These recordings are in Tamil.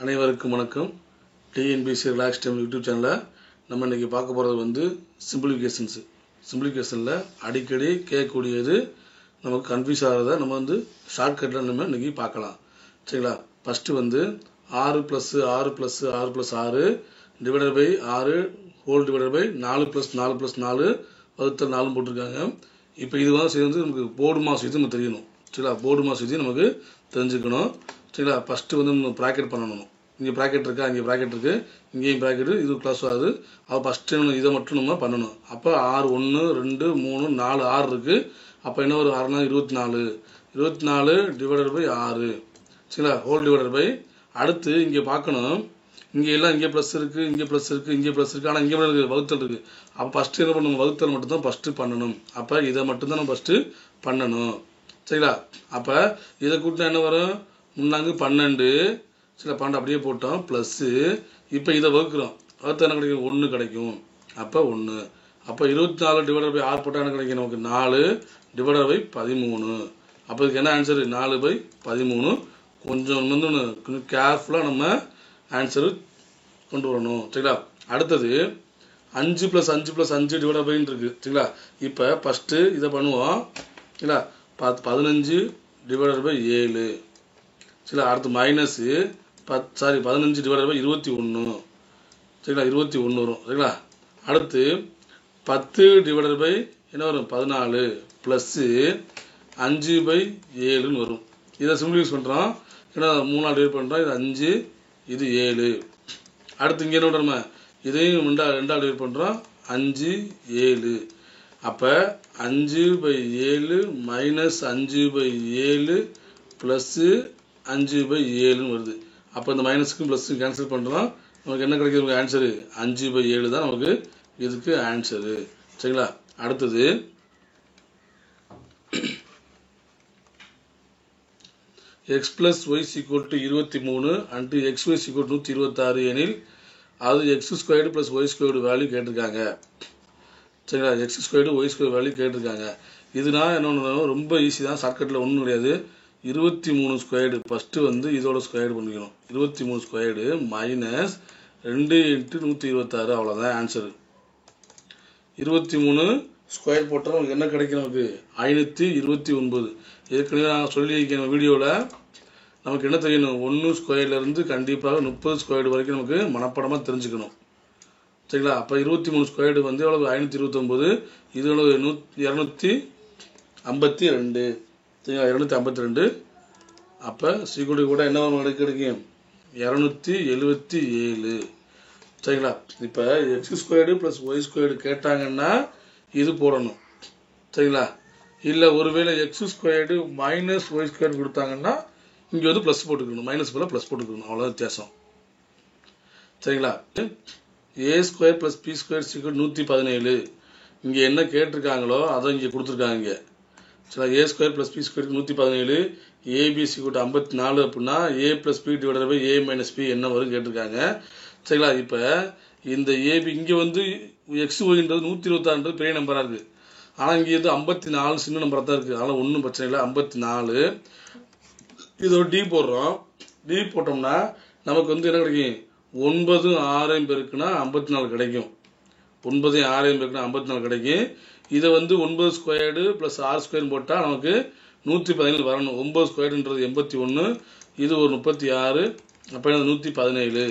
அனைவருக்கும் வணக்கம். டிஎன்பிசி ரிலாக்ஸ் டைம் யூடியூப் சேனலில் நம்ம இன்றைக்கி பார்க்க போகிறது வந்து சிம்பிளிஃபிகேஷனில் அடிக்கடி கேட்கக்கூடியது, நமக்கு கன்ஃபியூஸ் ஆகிறத நம்ம வந்து ஷார்ட்கட்டில் நம்ம இன்றைக்கி பார்க்கலாம். சரிங்களா? ஃபஸ்ட்டு வந்து 6 + 6 + 6 + 6 divided by 6 whole divided by 4 + 4 + 4 வகுத்தல் 4 போட்டிருக்காங்க. இப்போ இது வந்து நமக்கு போர்டு மாஸ் விதி நமக்கு தெரியணும். சரிங்களா? போர்டு மாஸ் விதி நமக்கு தெரிஞ்சுக்கணும். சரிங்களா? ஃபஸ்ட்டு வந்து நம்ம ப்ராக்கெட் பண்ணணும். இங்கே ப்ராக்கெட் இருக்கா, இங்கே ப்ராக்கெட் இருக்குது, இங்கேயும் ப்ராக்கெட்டு, இது க்ளாஸ் ஆகுது. அப்போ ஃபஸ்ட்டு இதை மட்டும் நம்ம பண்ணணும். அப்போ 6 1 2 3 4 6 இருக்குது. அப்போ என்ன ஒரு 6 24 டிவைடட் பை 6. சரிங்களா? ஹோல் டிவைடட் பை, அடுத்து இங்கே பார்க்கணும், இங்கே எல்லாம் இங்கே ப்ளஸ் இருக்குது, இங்கே ப்ளஸ் இருக்குது, இங்கே ப்ளஸ் இருக்குது, ஆனால் இங்கே இருக்குது வகுத்தல் இருக்குது. அப்போ ஃபஸ்ட்டு என்ன பண்ணணும், வகுத்தல் மட்டும்தான் ஃபஸ்ட்டு பண்ணணும். அப்போ இதை மட்டும்தான் நம்ம ஃபஸ்ட்டு பண்ணணும். சரிங்களா? அப்போ இதை கூட்டினா என்ன வரும், 3 12. சில 12 அப்படியே போட்டோம் ப்ளஸ்ஸு. இப்போ இதை வகுக்கிறோம், வகுத்து என்ன கிடைக்கும், 1 கிடைக்கும். அப்போ 1. அப்போ 24 டிவைடட் பை 6 போட்டால் என்ன கிடைக்கும், நமக்கு 4 டிவைடட் பை 13. அப்போ இதுக்கு என்ன ஆன்சரு, 4/13. கொஞ்சம் கேர்ஃபுல்லாக நம்ம ஆன்சரு கொண்டு வரணும். சரிங்களா? அடுத்தது 5 + 5 + 5 டிவைடட் பைன்னு இருக்குது. சரிங்களா? இப்போ ஃபஸ்ட்டு இதை பண்ணுவோம். சரிங்களா? 15 டிவைடட் பை 7. சரிங்களா? அடுத்து மைனஸு 15 டிவைடட் பை 21. சரிங்களா? 21 வரும். சரிங்களா? அடுத்து 10 டிவைடட் பை என்ன வரும், 14 ப்ளஸ்ஸு 5/7 வரும். இதை சிம்பிளிஃபை பண்ணுறோம். ஏன்னா 3 டிவைட் பண்ணுறோம். இது 5, இது 7. அடுத்து இங்கே என்ன பண்ணுறோம், இதையும் 2 டிவைட் பண்ணுறோம். 5 7. அப்போ 5/7 மைனஸ் 5/7 ப்ளஸ்ஸு 5/7 வருது. அப்போ இந்த மைனஸுக்கும் ப்ளஸ்ஸுக்கும் கேன்சல் பண்ணுறோம். நமக்கு என்ன கிடைக்கிது, ஆன்சரு 5/7 தான் நமக்கு இதுக்கு ஆன்சரு. சரிங்களா? அடுத்தது x + y = 23 and xy = 126 எனில் அது x² + y² வேல்யூ கேட்டிருக்காங்க. சரிங்களா? x² y² வேல்யூ கேட்டிருக்காங்க. இதுனா என்ன பண்ணணும், ரொம்ப ஈஸி தான், ஷார்ட்கட்டில் ஒன்றும் கிடையாது. 23² ஃபஸ்ட்டு வந்து இதோட ஸ்கொயர்டு பண்ணிக்கணும். 23² மைனஸ் 2 × 126, அவ்வளோதான் ஆன்சரு. 23² போட்டால் நமக்கு என்ன கிடைக்கும், நமக்கு 529. ஏற்கனவே நான் சொல்லியிருக்கேன் வீடியோவில், நமக்கு என்ன தெரியணும், 1² கண்டிப்பாக 30² வரைக்கும் நமக்கு மனப்பாடமாக தெரிஞ்சுக்கணும். சரிங்களா? அப்போ 23² வந்து எவ்வளவு, 529. இது எவ்வளவு, 252. சரிங்களா? 252. அப்போ சீக்குடி கூட என்ன கிடைக்கும், 277. சரிங்களா? இப்போ x² + y² கேட்டாங்கன்னா இது போடணும். சரிங்களா? இல்லை ஒருவேளை x² மைனஸ் y² கொடுத்தாங்கன்னா இங்கே வந்து ப்ளஸ் போட்டுக்கணும், மைனஸ் போல ப்ளஸ் போட்டுக்கணும், அவ்வளோ வித்தியாசம். சரிங்களா? a² + b² = 117. இங்கே என்ன கேட்டிருக்காங்களோ அதை இங்கே கொடுத்துருக்காங்க. சரிங்களா? a² + b² 117, ab = 54 அப்படின்னா a + b divided by a - b என்ன வரும் கேட்டிருக்காங்க. சரிங்களா? இப்போ இந்த ஏபி இங்கே வந்து XYன்றது 126 பெரிய நம்பராக இருக்குது. ஆனால் இங்கே வந்து 54 சின்ன நம்பராக தான் இருக்குது. அதனால் ஒன்றும் பிரச்சனை இல்லை. 54 இது ஒரு டி போடுறோம். டி போட்டோம்னா நமக்கு வந்து என்ன கிடைக்கும், 9 6 பெருக்குனா 54 கிடைக்கும். 9 6 பெருக்குனா 54 கிடைக்கும். இதை வந்து 9² + r² போட்டால் நமக்கு 117 வரணும். 9²ன்றது 81, இது ஒரு 36, அப்போ 117.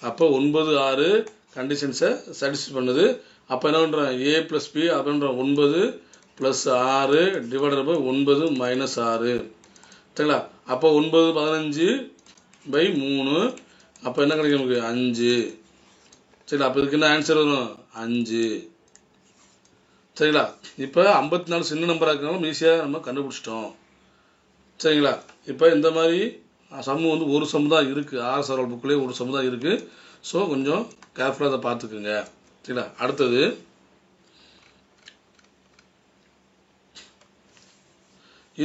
அப்போ 9 6 கண்டிஷன்ஸை சாட்டிஸ்ஃபை பண்ணுது. அப்போ என்ன பண்ணுறோம், a + b அப்படின்ற 9 + 6 டிவைடட் பை 9 - 6. சரிங்களா? அப்போ 9 15/3. அப்போ என்ன கிடைக்கும், நமக்கு 5. சரிங்களா? அப்போ இதுக்கு என்ன ஆன்சர் வரும், 5. சரிங்களா? இப்போ 54 சின்ன நம்பராக இருக்கிறனால ஈஸியாக நம்ம கண்டுபிடிச்சிட்டோம். சரிங்களா? இப்போ இந்த மாதிரி சம்மு வந்து ஒரு சம்மு தான் இருக்குது. ஆர்எஸ்ஆர்எல் புக்கிலே ஒரு சம்மு தான் இருக்குது. ஸோ கொஞ்சம் கேர்ஃபுல்லாக அதை பார்த்துக்குங்க. சரிங்களா? அடுத்தது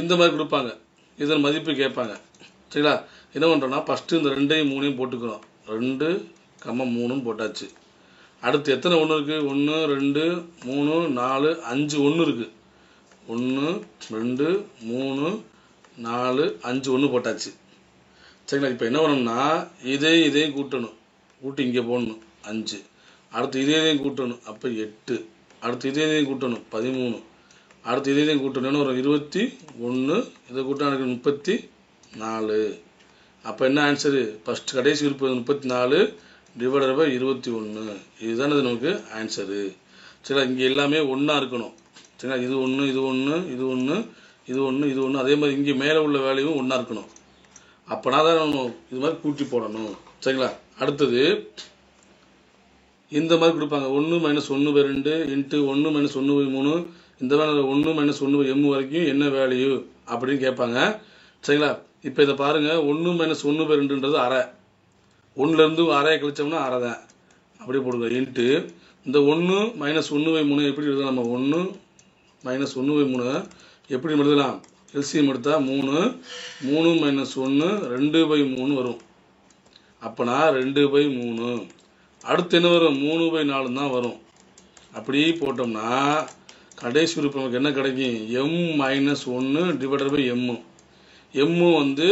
இந்த மாதிரி கொடுப்பாங்க, இதன் மதிப்பு கேட்பாங்க. சரிங்களா? என்ன பண்ணுறோன்னா ஃபஸ்ட்டு இந்த 2யும் 3யும் போட்டுக்கிறோம். 2, 3 போட்டாச்சு. அடுத்து எத்தனை 1 இருக்குது, 1 2 3 4 5 1 இருக்குது. 1 2 3 4 5 1 போட்டாச்சு. சரிங்களா? இப்போ என்ன பண்ணணும்னா இதையும் கூட்டணும், கூட்டி இங்கே போடணும் 5, அடுத்து இதையும் கூட்டணும் அப்போ 8, அடுத்து இதையும் கூட்டணும் 13, அடுத்து இதையும் கூட்டணும் என்ன வரும் 21, இதை கூட்டினா எனக்கு 34. அப்போ என்ன ஆன்சரு? ஃபஸ்ட் கடைசி உறுப்பு 34 டிவைடட் பை 21. இதுதானே நமக்கு ஆன்சரு. சரிங்களா? இங்கே எல்லாமே ஒன்றா இருக்கணும். சரிங்களா? இது ஒன்று, இது ஒன்று, இது ஒன்று, இது ஒன்று, இது ஒன்று, அதே மாதிரி இங்கே மேலே உள்ள வேலையும் ஒன்றா இருக்கணும். அப்போனா தான் நம்ம இது மாதிரி கூட்டி போடணும். சரிங்களா? அடுத்தது இந்த மாதிரி கொடுப்பாங்க 1 - 1/2 இன்ட்டு 1 - 1/3, இந்த மாதிரி 1 - 1/m வரைக்கும் என்ன வேல்யூ அப்படின்னு கேட்பாங்க. சரிங்களா? இப்போ இதை பாருங்கள், 1 - 1/2ன்றது அரை, 1லேருந்து அரையை கழிச்சோம்னா அரை தான், அப்படியே போடுங்க. இன்ட்டு இந்த 1 - 1/3 எப்படி எழுதலாம்? நம்ம 1 - 1/3 எப்படி எழுதலாம்? எல்சிஎம் எடுத்தா 3 - 1 2/3 வரும். அப்போனா 2/3. அடுத்து என்ன வரும்? 3/4 தான் வரும். அப்படி போட்டோம்னா கடைசி உறுப்பு நமக்கு என்ன கிடைக்கும்? m - 1 divided by m. m வந்து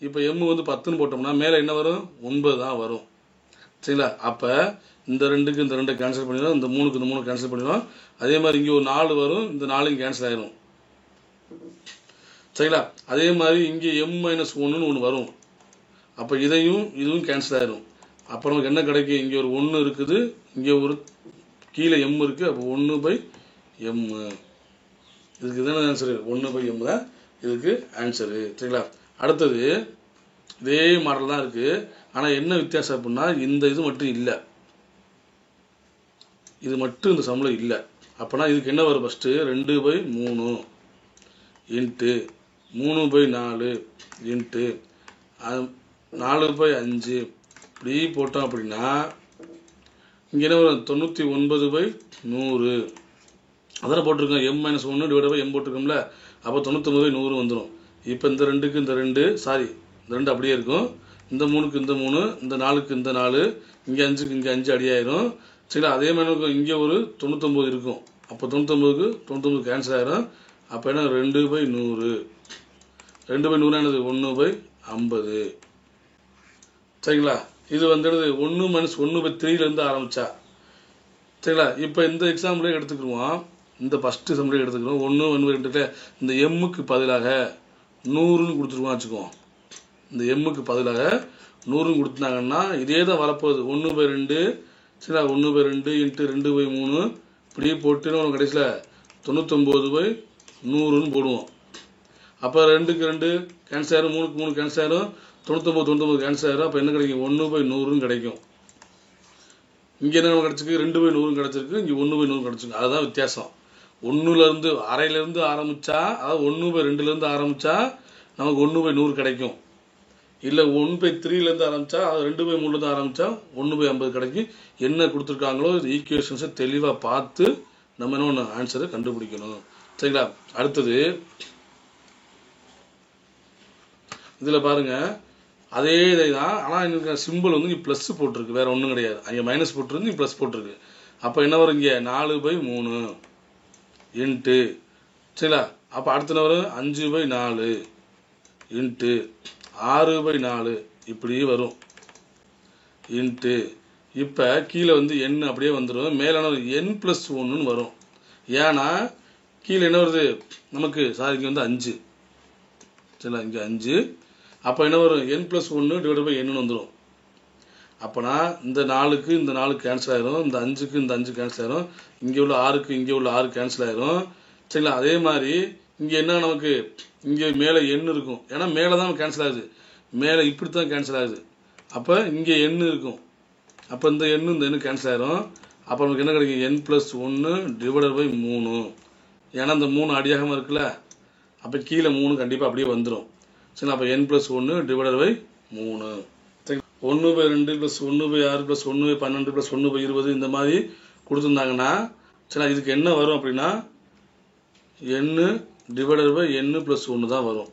இப்போ m வந்து 10ன்னு போட்டோம்னா மேலே என்ன வரும்? 9 தான் வரும். சரிங்களா? அப்போ இந்த 2க்கு இந்த 2 கேன்சல் பண்ணிடுவோம், இந்த 3க்கு இந்த 3 கேன்சல் பண்ணிடுவோம். அதே மாதிரி இங்கே ஒரு 4 வரும், இந்த 4யும் கேன்சல் ஆயிரும். சரிங்களா? அதே மாதிரி இங்கே m - 1ன்னு ஒன்று வரும். அப்போ இதுவும் கேன்சல் ஆயிரும். அப்போ நமக்கு என்ன கிடைக்கும்? இங்கே ஒரு 1 இருக்குது, இங்கே ஒரு கீழே m இருக்குது. அப்போ 1/m. இதுக்கு தானே ஆன்சரு? 1/m தான் இதுக்கு ஆன்சரு. சரிங்களா? அடுத்தது இதே மாடல் தான் இருக்குது. ஆனால் என்ன வித்தியாசம் அப்படின்னா இந்த இது மட்டும் இல்லை, இது மட்டும் இந்த சம்மில் இல்லை. அப்போனா இதுக்கு என்ன வரும்? ஃபஸ்ட்டு 2/3 இன்ட்டு 3/4 இன்ட்டு 4/5 இப்படி போட்டோம் அப்படின்னா இங்கே என்ன வரும்? 99/100. அதெல்லாம் போட்டிருக்கோம். m - 1 டிவைட் பை m போட்டிருக்கோம்ல, அப்போ 99/100 வந்துடும். இப்போ இந்த 2க்கு இந்த 2, சாரி இந்த 2 அப்படியே இருக்கும், இந்த 3க்கு இந்த 3, இந்த 4க்கு இந்த 4, இங்கே 5க்கு இங்கே 5 அடியாயிரும். சரிங்களா? அதே மாதிரி இங்கே ஒரு 99 இருக்கும். அப்போ 99க்கு 99 கேன்சல் ஆயிரும். அப்போ என்ன? 2/100. 2/100 என்னது? 1/50. சரிங்களா? இது வந்துடுது 1 - 1/3லேருந்து ஆரம்பிச்சா. சரிங்களா? இப்போ இந்த எக்ஸாம்பிளே எடுத்துக்கிடுவோம், இந்த ஃபஸ்ட்டு சம்மிலே எடுத்துக்கிறோம். 1 - 1/2 இந்த எம்முக்கு பதிலாக 100ன்னு கொடுத்துருவோம் வச்சுக்குவோம். இந்த எம்முக்கு பதிலாக 100ன்னு கொடுத்துட்டாங்கன்னா இதே தான் வரப்போகுது. 1/2. சரிங்களா? 1/2 இன்ட்டு 2/3 இப்படி போட்டு நம்ம கடைசியில் 99/100ன்னு போடுவோம். அப்போ 2க்கு 2 கேன்சல் ஆயிரும், 3க்கு 3 கேன்சல் ஆயிரும், 99 கேன்சல் ஆயிரும். அப்போ என்ன கிடைக்கும்? 1/100ன்னு கிடைக்கும். இங்கே என்ன கிடச்சிருக்கு? 2/100 கிடச்சிருக்கு, இங்கே 1/100 கிடச்சிருக்கு. அதுதான் வித்தியாசம். 1லேருந்து அரையிலேருந்து ஆரம்பித்தா, அதாவது 1/2லேருந்து ஆரம்பித்தா நமக்கு 1/100 கிடைக்கும். இல்லை 1/3லேருந்து ஆரம்பித்தா, அது 2/3லேருந்து ஆரம்பித்தா 1/50 கிடைக்கும். என்ன கொடுத்துருக்காங்களோ இது ஈக்குவேஷன்ஸை தெளிவாக பார்த்து நம்ம என்ன ஒன்று ஆன்சரை கண்டுபிடிக்கணும். சரிங்களா? அடுத்தது இதில் பாருங்கள், அதே இதை தான், ஆனால் எனக்கு சிம்பிள் வந்து இங்கே ப்ளஸ் போட்டிருக்கு, வேறு ஒன்றும் கிடையாது. அங்கே மைனஸ் போட்டிருக்கு, இங்கே ப்ளஸ் போட்டிருக்கு. அப்போ என்ன வரும்? இங்கே 4/3 இன்ட்டு, சரிங்களா? அப்போ அடுத்த வரும் 5/4 இன்ட்டு 6/4 இப்படி வரும் இன்ட்டு. இப்போ கீழே வந்து n அப்படியே வந்துடும், மேலே n+1ன்னு வரும். ஏன்னா கீழே என்ன வருது நமக்கு? சாரி, இங்கே வந்து 5. சரிங்களா? இங்கே 5. அப்போ என்ன வரும்? n+1 டிவைட் பை n வந்துடும். அப்போனா இந்த 4க்கு இந்த 4 கேன்சல் ஆயிரும், இந்த 5க்கு இந்த 5 கேன்சல் ஆயிரும், இங்கே உள்ள 6க்கு இங்கே உள்ள 6 கேன்சல் ஆயிரும். சரிங்களா? அதே மாதிரி இங்கே என்ன நமக்கு? இங்கே மேலே n இருக்கும், ஏன்னா மேலே தான் கேன்சல் ஆகுது, மேலே இப்படி தான் கேன்சல் ஆகுது. அப்போ இங்கே n இருக்கும், அப்போ இந்த n கேன்சல் ஆயிரும். அப்போ நமக்கு என்ன கிடைக்கும்? n+1 divided by 3. ஏன்னா இந்த 3 அடியாகமாக இருக்குல்ல, அப்போ கீழே 3 கண்டிப்பாக அப்படியே வந்துடும். சரிங்களா? அப்போ n+1 டிவைடட் பை 3. 1/2 + 1/6 + 1/12 + 1/20 இந்த மாதிரி கொடுத்துருந்தாங்கன்னா, சரிங்களா, இதுக்கு என்ன வரும் அப்படின்னா n டிவைடட் பை n+1 தான் வரும்.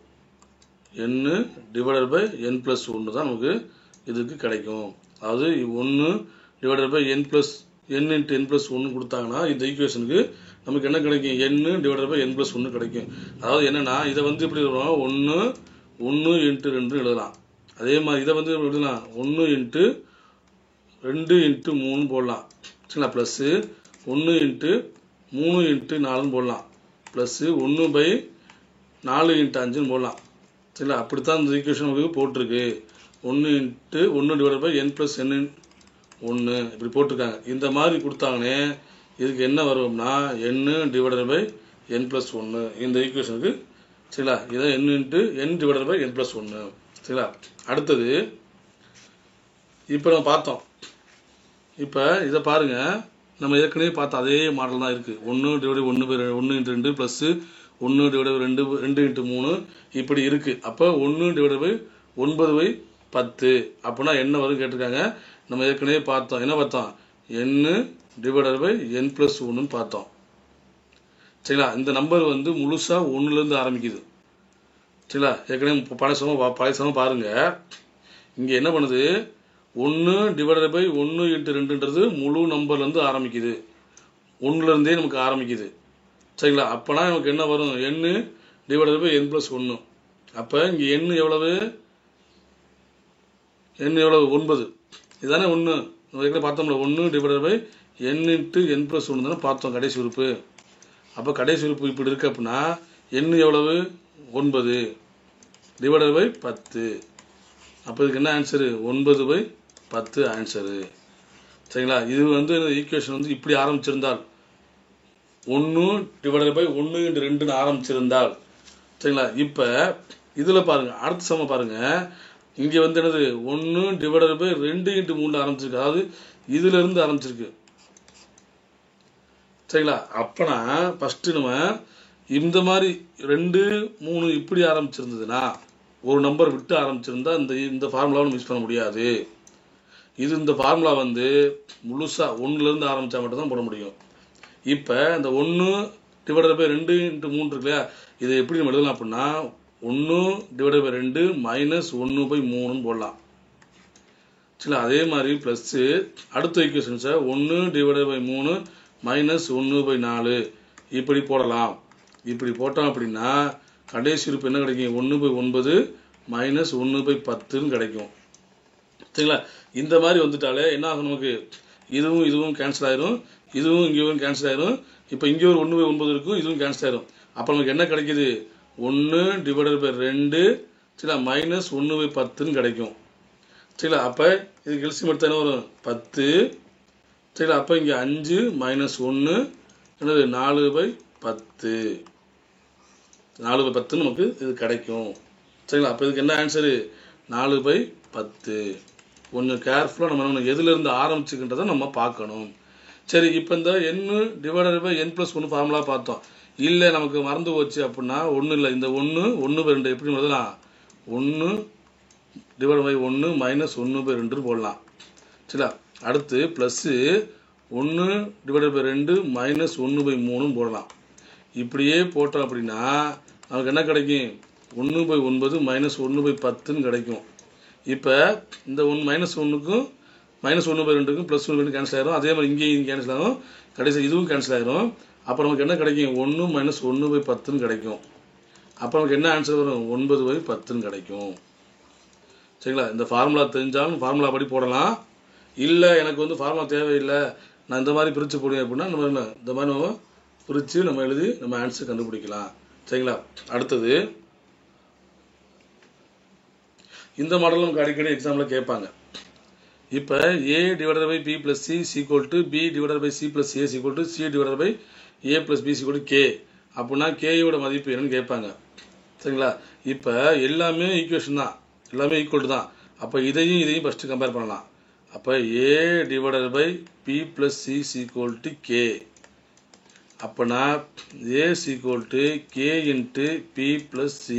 n டிவைடட் பை n+1 தான் நமக்கு இதுக்கு கிடைக்கும். அதாவது 1 டிவைடட் பை n × n+1 கொடுத்தாங்கன்னா இந்த ஈக்குவேஷனுக்கு நமக்கு என்ன கிடைக்கும்? n டிவைடட் பை n+1 கிடைக்கும். அதாவது என்னன்னா இதை வந்து இப்படி வரும், 1 × 2 எழுதலாம். அதே மாதிரி இதை வந்து எழுதலாம் 1 இன்ட்டு 2 இன்ட்டு 3 போடலாம் சரிங்களா, ப்ளஸ்ஸு 1 இன்ட்டு 3 இன்ட்டு 4 போடலாம், ப்ளஸ்ஸு 1/4 இன்ட்டு 5 போடலாம் சரிங்களா. அப்படித்தான் இந்த ஈக்குவேஷன் நமக்கு போட்டிருக்கு. 1 into 1 divide by n plus n 1 இப்படி போட்டிருக்காங்க. இந்த மாதிரி கொடுத்தாங்கன்னே இதுக்கு என்ன வரும்னா n divide by n plus 1 இந்த ஈக்குவேஷனுக்கு சரிங்களா. இதை n into n divide by n plus 1 சரிங்களா. அடுத்தது இப்போ நம்ம பார்த்தோம். இப்போ இதை பாருங்க, நம்ம ஏற்கனவே பார்த்தோம் அதே மாடல் தான் இருக்குது. 1 divide 1 into 2 plus 1 divide by 2 into 3 இப்படி இருக்குது. அப்போ 1 டிவைட் பை 9/10 அப்படின்னா என்ன வரும் கேட்டிருக்காங்க. நம்ம ஏற்கனவே பார்த்தோம், என்ன பார்த்தோம், n divide by n plus 1 பார்த்தோம் சரிங்களா. இந்த நம்பர் வந்து முழுசாக 1லேருந்து ஆரம்பிக்குது சரிங்களா. ஏற்கனவே பழைய சமம் பாருங்க. இங்கே என்ன பண்ணுது, 1 டிவைட் பை 1 இன்ட்டு 2ன்றது முழு நம்பர்லேருந்து ஆரம்பிக்குது, 1லேருந்தே நமக்கு ஆரம்பிக்குது சரிங்களா. அப்போனா நமக்கு என்ன வரும், n divide by n plus 1. அப்போ இங்கே n எவ்வளவு, n எவ்வளவு 9 இதுதானே 1. நம்ம ஏற்கனவே பார்த்தோம்ல 1 divide by n into n plus 1 தானே பார்த்தோம் கடைசி உறுப்பு. அப்போ கடைசி உறுப்பு இப்படி இருக்கு அப்படின்னா n எவ்வளவு 9 டிவைட் பை 10. அப்போ இதுக்கு என்ன ஆன்சரு, 9/10 ஆன்சரு சரிங்களா. இது வந்து ஈக்குவேஷன் வந்து இப்படி ஆரம்பிச்சிருந்தால் 1 டிவைட் பை 1 இன்ட்டு 2ன்னு ஆரம்பிச்சிருந்தால் சரிங்களா. இப்போ இதில் பாருங்கள், அடுத்த சமம் பாருங்கள். இங்கே வந்து என்னது 1 டிவைட் பை 2 இன்ட்டு 3 ஆரம்பிச்சிருக்கு, அதாவது இதிலிருந்து ஆரம்பிச்சிருக்கு சரிங்களா. அப்போனா ஃபஸ்ட்டு நம்ம இந்த மாதிரி 2 3 இப்படி ஆரம்பிச்சிருந்ததுன்னா ஒரு நம்பர் விட்டு ஆரம்பிச்சிருந்தா இந்த ஃபார்முலாவை நம்ம யூஸ் பண்ண முடியாது. இந்த ஃபார்முலா வந்து முழுசாக 1லேருந்து ஆரம்பித்தா மட்டும்தான் போட முடியும். இப்போ இந்த 1 டிவைட் பை 2 இன்ட்டு 3 இருக்கு இல்லையா, இதை எப்படி நம்ம எழுதலாம் அப்படின்னா 1 டிவைட் பை 2 மைனஸ் 1/3 போடலாம் சரிங்களா. அதே மாதிரி ப்ளஸ்ஸு அடுத்த ஈக்குவேஷன்ஸை 1 டிவைட் பை 3 மைனஸ் 1/4 இப்படி போடலாம். இப்படி போட்டோம் அப்படின்னா கடைசி உறுப்பு என்ன கிடைக்கும், 1/9 மைனஸ் 1/10 கிடைக்கும் சரிங்களா. இந்த மாதிரி வந்துட்டாலே என்ன ஆகும், நமக்கு இதுவும் கேன்சல் ஆயிரும், இதுவும் இங்கேயும் கேன்சல் ஆயிரும். இப்போ இங்கே ஒரு 1/9 இருக்கும், இதுவும் கேன்சல் ஆயிரும். அப்போ நமக்கு என்ன கிடைக்குது, 1 டிவைட் பை 2 சரிங்களா மைனஸ் 1/10 கிடைக்கும் சரிங்களா. அப்போ இதுக்கு எல்சிஎம் எடுத்தா என்ன வரும், 10 சரிங்களா. அப்போ இங்கே 5 மைனஸ் 1 என்னது 4/10 4/10 நமக்கு இது கிடைக்கும் சரிங்களா. அப்போ இதுக்கு என்ன ஆன்சரு, 4/10. கொஞ்சம் கேர்ஃபுல்லாக நம்ம எதுலேருந்து ஆரம்பிச்சுக்கின்றதை நம்ம பார்க்கணும். சரி, இப்போ இந்த n divided by n plus 1 formula பார்த்தோம். இல்லை நமக்கு மறந்து போச்சு அப்படின்னா ஒன்றும் இல்லை, இந்த 1/2 எப்படி எழுதலாம், 1 டிவைட் பை 1 மைனஸ் 1/2 போடலாம் சரிங்களா. அடுத்து ப்ளஸ்ஸு 1 டிவைட் பை 2 மைனஸ் 1/3 போடலாம். இப்படியே போட்டோம் அப்படின்னா நமக்கு என்ன கிடைக்கும், 1/9 மைனஸ் 1/10 கிடைக்கும். இப்போ இந்த மைனஸ் 1க்கும் மைனஸ் 1/2க்கும் ப்ளஸ் 1/2 கேன்சல் ஆயிரும். அதே மாதிரி இங்கேயும் கேன்சல் ஆகும், கடைசி இதுவும் கேன்சல் ஆயிரும். அப்போ நமக்கு என்ன கிடைக்கும், 1 மைனஸ் 1/10 கிடைக்கும். அப்போ நமக்கு என்ன ஆன்சர் வரும், 9/10 கிடைக்கும் சரிங்களா. இந்த ஃபார்முலா தெரிஞ்சாலும் ஃபார்முலா படி போடலாம். இல்லை எனக்கு வந்து ஃபார்முலா தேவையில்லை, நான் இந்த மாதிரி பிரித்து போடுவேன் அப்படின்னா நம்ம இந்த மாதிரி நம்ம பிரித்து நம்ம எழுதி நம்ம ஆன்சர் கண்டுபிடிக்கலாம் சரிங்களா. அடுத்தது இந்த மாடல் நமக்கு அடிக்கடி எக்ஸாம்பிள் கேட்பாங்க. இப்போ a divided by b plus c sequel to b divided by c plus a sequel to c divided by a plus b sequel to k அப்படின்னா கேயோட மதிப்பு என்னன்னு கேட்பாங்க சரிங்களா. இப்போ எல்லாமே ஈக்குவேஷன் தான், எல்லாமே ஈக்குவல் தான். அப்போ இதையும் ஃபஸ்ட்டு கம்பேர் பண்ணலாம். அப்போ a divided by b plus c sequel to k அப்போனா a sequel to k into p plus c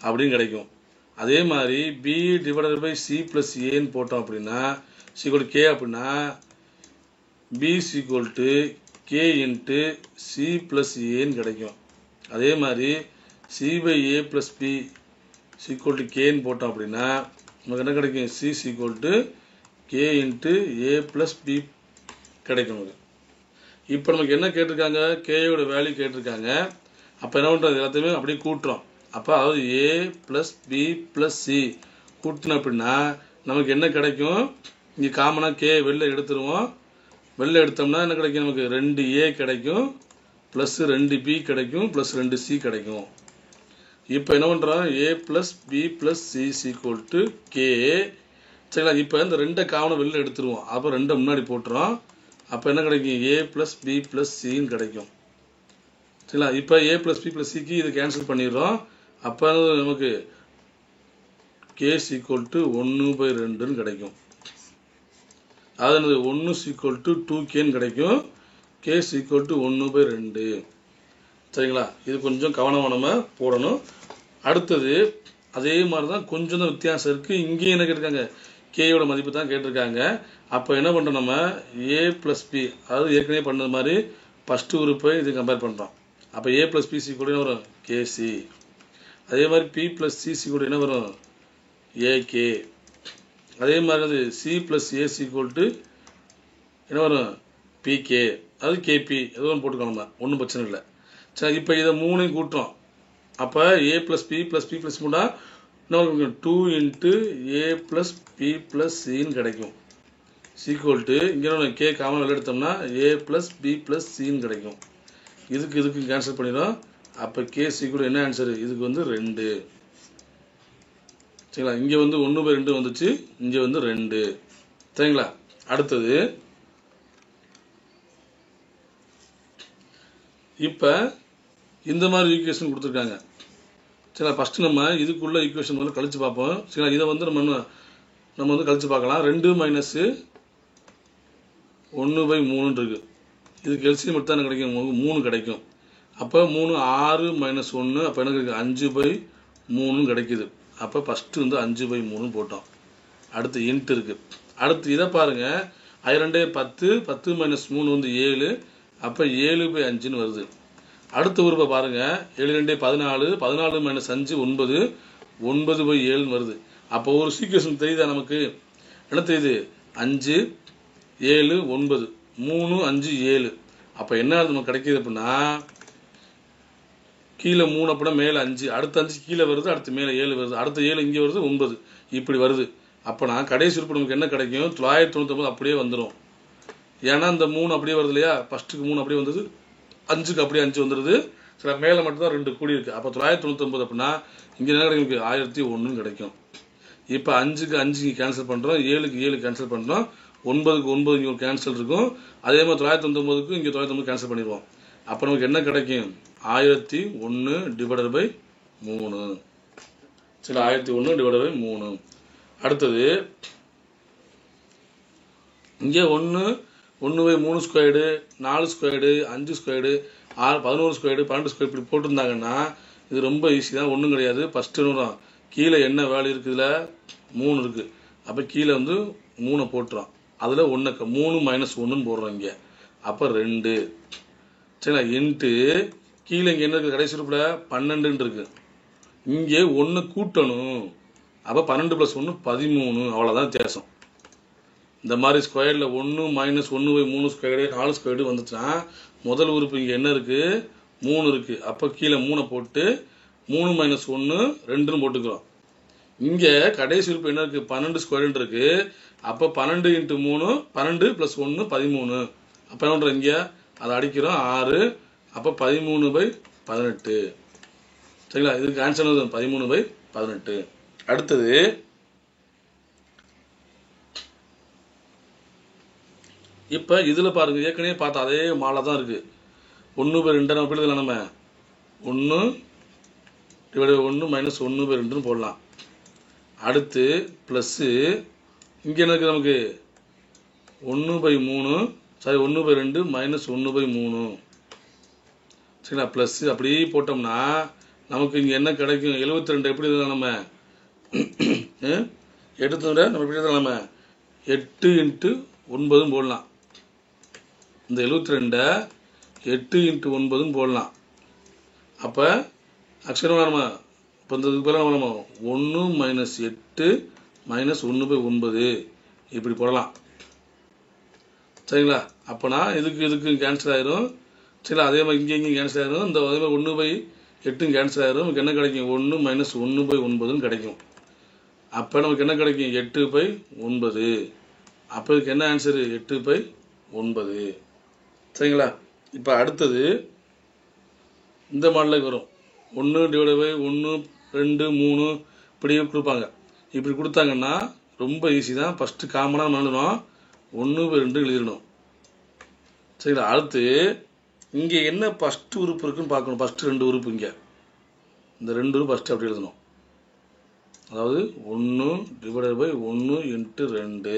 அப்படின்னு கிடைக்கும். அதே மாதிரி b divided by c plus ஏன்னு போட்டோம் அப்படின்னா சீக்வல் k அப்படின்னா b sequel to k into c plus ஏன்னு கிடைக்கும். அதே மாதிரி c by a plus b sequel to கேன்னு போட்டோம் அப்படின்னா நமக்கு என்ன கிடைக்கும், c sequel to k into a plus b கிடைக்கும் நமக்கு. இப்போ நமக்கு என்ன கேட்டிருக்காங்க, கேயோட வேல்யூ கேட்டிருக்காங்க. அப்போ என்ன பண்ணுறது, எல்லாத்தையுமே அப்படியே கூட்டுறோம். அப்போ அதாவது a plus b plus c கூட்டினோம் அப்படின்னா நமக்கு என்ன கிடைக்கும்? இங்கே காமனாக கே வெளில எடுத்துருவோம். வெளில எடுத்தோம்னா என்ன கிடைக்கும்? நமக்கு 2a கிடைக்கும், ப்ளஸ் 2b கிடைக்கும், ப்ளஸ் 2c கிடைக்கும். இப்போ என்ன பண்ணுறோம்? a plus b plus c equal to K. சரிங்களா? இப்போ இந்த 2 காமனை வெளில எடுத்துருவோம். அப்போ 2 முன்னாடி போட்டுறோம். அப்போ என்ன கிடைக்கும்? a ப்ளஸ் b ப்ளஸ் சின்னு கிடைக்கும். சரிங்களா? இப்போ a ப்ளஸ் b ப்ளஸ் சிக்கு இது கேன்சல் பண்ணிடுறோம். அப்போ நமக்கு k ஈக்குவல் டு 1/2ன்னு கிடைக்கும். அதாவது 1 ஈக்குவல் டு 2kன்னு கிடைக்கும். k equal to 1/2. சரிங்களா? இது கொஞ்சம் கவனமாக நம்ம போடணும். அடுத்தது அதே மாதிரி தான் கொஞ்சம் தான் வித்தியாசம் இருக்குது. இங்கேயும் என்ன கேட்டிருக்காங்க? கேயோட மதிப்பு தான் கேட்டிருக்காங்க. அப்போ என்ன பண்ணுறோம்? நம்ம a ப்ளஸ் பி, அதாவது ஏற்கனவே பண்ணது மாதிரி ஃபஸ்ட்டு உறுப்பை இது கம்பேர் பண்ணுறோம். அப்போ a ப்ளஸ் பி சி கூட என்ன வரும்? கேசி. அதே மாதிரி p ப்ளஸ் சிசி கூட என்ன வரும்? ஏகே. அதே மாதிரி அது C plus a c equal to என்ன வரும்? பிகே. அது கேபி. எதுவும் ஒன்று போட்டுக்கணும், நம்ம ஒன்றும் பிரச்சனை இல்லை. சரி, இப்போ இதை 3ஐயும் கூட்டுறோம். அப்போ a plus B plus B plus மூணா என்ன 2 into a plus B plus சின்னு கிடைக்கும். ஈக்குவல் டு இங்கே கே காமன் வெளில எடுத்தோம்னா a ப்ளஸ் பி ப்ளஸ் சின்னு கிடைக்கும். இதுக்கு கேன்சல் பண்ணிடும். அப்போ கே ஈக்குவல் என்ன ஆன்சரு? இதுக்கு வந்து 2. சரிங்களா? இங்கே வந்து 1/2 வந்துச்சு, இங்கே வந்து 2. சரிங்களா? அடுத்தது இப்போ இந்த மாதிரி ஈக்குவேஷன் கொடுத்துருக்காங்க. சரிங்களா? ஃபஸ்ட்டு நம்ம இதுக்குள்ள ஈக்குவேஷன் வந்து கழிச்சு பார்ப்போம். சரிங்களா? இதை வந்து நம்ம வந்து கழிச்சு பார்க்கலாம். 2 மைனஸ் 1/3 இருக்கு. இதுக்கு எல்சிஎம் எடுத்தால் என்ன கிடைக்கும்? 3 கிடைக்கும். அப்போ 3 6 மைனஸ் 1, அப்போ என்ன கிடைக்கும்? 5/3 கிடைக்குது. அப்போ ஃபஸ்ட்டு வந்து 5/3 போட்டோம். அடுத்து இன்ட் இருக்குது. அடுத்து இதை பாருங்கள். 2 10, 10 மைனஸ் 3 வந்து 7. அப்போ 7/5ன்னு வருது. அடுத்த உறுப்பை பாருங்கள். 7 2 14, 14 மைனஸ் 5 9, 9/7ன்னு வருது. அப்போ ஒரு சீக்குவேஷன் தெரியுதா நமக்கு? என்ன தெரியுது? 5 7 9, 3 5 7. அப்போ என்ன நமக்கு கிடைக்கிது அப்படின்னா, கீழே 3 அப்படின்னா மேலே 5, அடுத்த 5 கீழே வருது, அடுத்து மேலே 7 வருது, அடுத்த 7 இங்கே வருது, 9 இப்படி வருது. அப்போனா கடைசி உறுப்பு நமக்கு என்ன கிடைக்கும்? 999 அப்படியே வந்துடும். ஏன்னா இந்த 3 அப்படியே வருது இல்லையா? ஃபஸ்ட்டுக்கு 3 அப்படியே வந்தது, 5க்கு அப்படியே 5 வந்துடுது. சில மேலே மட்டும்தான் 2 கூடி இருக்குது. அப்போ 999 அப்படின்னா இங்கே என்ன கிடைக்கும்? 1001 கிடைக்கும். இப்போ 5க்கு 5 கேன்சல் பண்ணுறோம், 7க்கு 7 கேன்சல் பண்ணுறோம், 9க்கு 9 இங்கே ஒரு கேன்சல் இருக்கும். அதே மாதிரி 999க்கு இங்கே 999 கேன்சல் பண்ணிடுவோம். அப்போ நமக்கு என்ன கிடைக்கும்? 1001/3. சரி, 1001/3. அடுத்தது இங்கே 1/3 squared, 4 squared, 5 squared, 11 squared, 12 square இப்படி போட்டிருந்தாங்கன்னா இது ரொம்ப ஈஸி தான், ஒன்றும் கிடையாது. ஃபஸ்ட்டு கீழே என்ன வேல்யூ இருக்குதுல? 3 இருக்குது. அப்போ கீழே வந்து 3 போட்டுறோம். அதில் 1 3 மைனஸ் 1ன்னு போடுறோம் இங்கே. அப்போ 2. சரிங்களா? இன்ட்டு கீழே இங்கே என்ன இருக்குது? கடைசி உறுப்பில் 12 இருக்குது. இங்கே 1 கூட்டணும். அப்போ 12 + 1 13. அவ்வளோதான் வித்தியாசம். இந்த மாதிரி ஸ்கொயரில் 1 மைனஸ் 1/3 ஸ்கொயர்டு, 4 ஸ்கொயர்டு வந்துச்சுன்னா முதல் உறுப்பு இங்கே என்ன இருக்குது? 3 இருக்குது. அப்போ கீழே 3 போட்டு 3 மைனஸ் 1 2ன்னு போட்டுக்கிறோம். இங்கே கடைசி உறுப்பு என்ன இருக்குது? 12 ஸ்கொயர்டுன்னு இருக்குது. அப்போ 12 × 3 12 + 1 13. அப்போ என்ன பண்ணுறோம்? இங்கே அதை அடிக்கிறோம் 6. அப்போ 13/18. சரிங்களா? இதுக்கு ஆன்சர் 13/18. அடுத்தது இப்போ இதில் பாருங்கள், ஏற்கனவே பார்த்தா அதே மாலை தான் இருக்குது. 1/2 நம்ம எழுதலாம். நம்ம 1/1 மைனஸ் 1/2ன்னு போடலாம். அடுத்து ப்ளஸ்ஸு இங்கே என்ன இருக்குது? நமக்கு 1/3 சாரி 1/2 மைனஸ் 1/3. சரிங்களா? ப்ளஸ்ஸு அப்படியே போட்டோம்னா நமக்கு இங்கே என்ன கிடைக்கும்? 72 எப்படி எழுதலாம்? நம்ம எடுத்தோட நம்ம எப்படி எழுதலாம்? நம்ம 8 × 9 போடலாம். இந்த 72 8 × 9 போடலாம். அப்போ ஆக்சுவலாக நம்ம இப்போ இந்த இதுக்கு பேர் நம்ம 1 மைனஸ் 8 மைனஸ் 1/9 இப்படி போடலாம். சரிங்களா? அப்போனா இதுக்கு கேன்சல் ஆயிரும். சரிங்களா? அதே மாதிரி இங்கேயும் கேன்சல் ஆயிரும். இந்த அதே மாதிரி 1/8 கேன்சல் ஆயிரும். நமக்கு என்ன கிடைக்கும்? 1 மைனஸ் 1/9ன்னு கிடைக்கும். அப்போ நமக்கு என்ன கிடைக்கும் 8/9. அப்போ இதுக்கு என்ன ஆன்சரு 8/9. சரிங்களா? இப்போ அடுத்தது இந்த மாடலுக்கு வரும். 1/1 2 3 இப்படி கொடுப்பாங்க. இப்படி கொடுத்தாங்கன்னா ரொம்ப ஈஸி தான். ஃபஸ்ட்டு காமனாக நம்ம எழுதணும் 1/2 எழுதிடணும். சரிங்களா? அடுத்து இங்கே என்ன ஃபஸ்ட்டு உறுப்பு இருக்குன்னு பார்க்கணும். ஃபஸ்ட்டு 2 உறுப்பு இங்கே இந்த 2 உறுப்பு ஃபஸ்ட்டு அப்படி எழுதணும். அதாவது 1/1 × 2.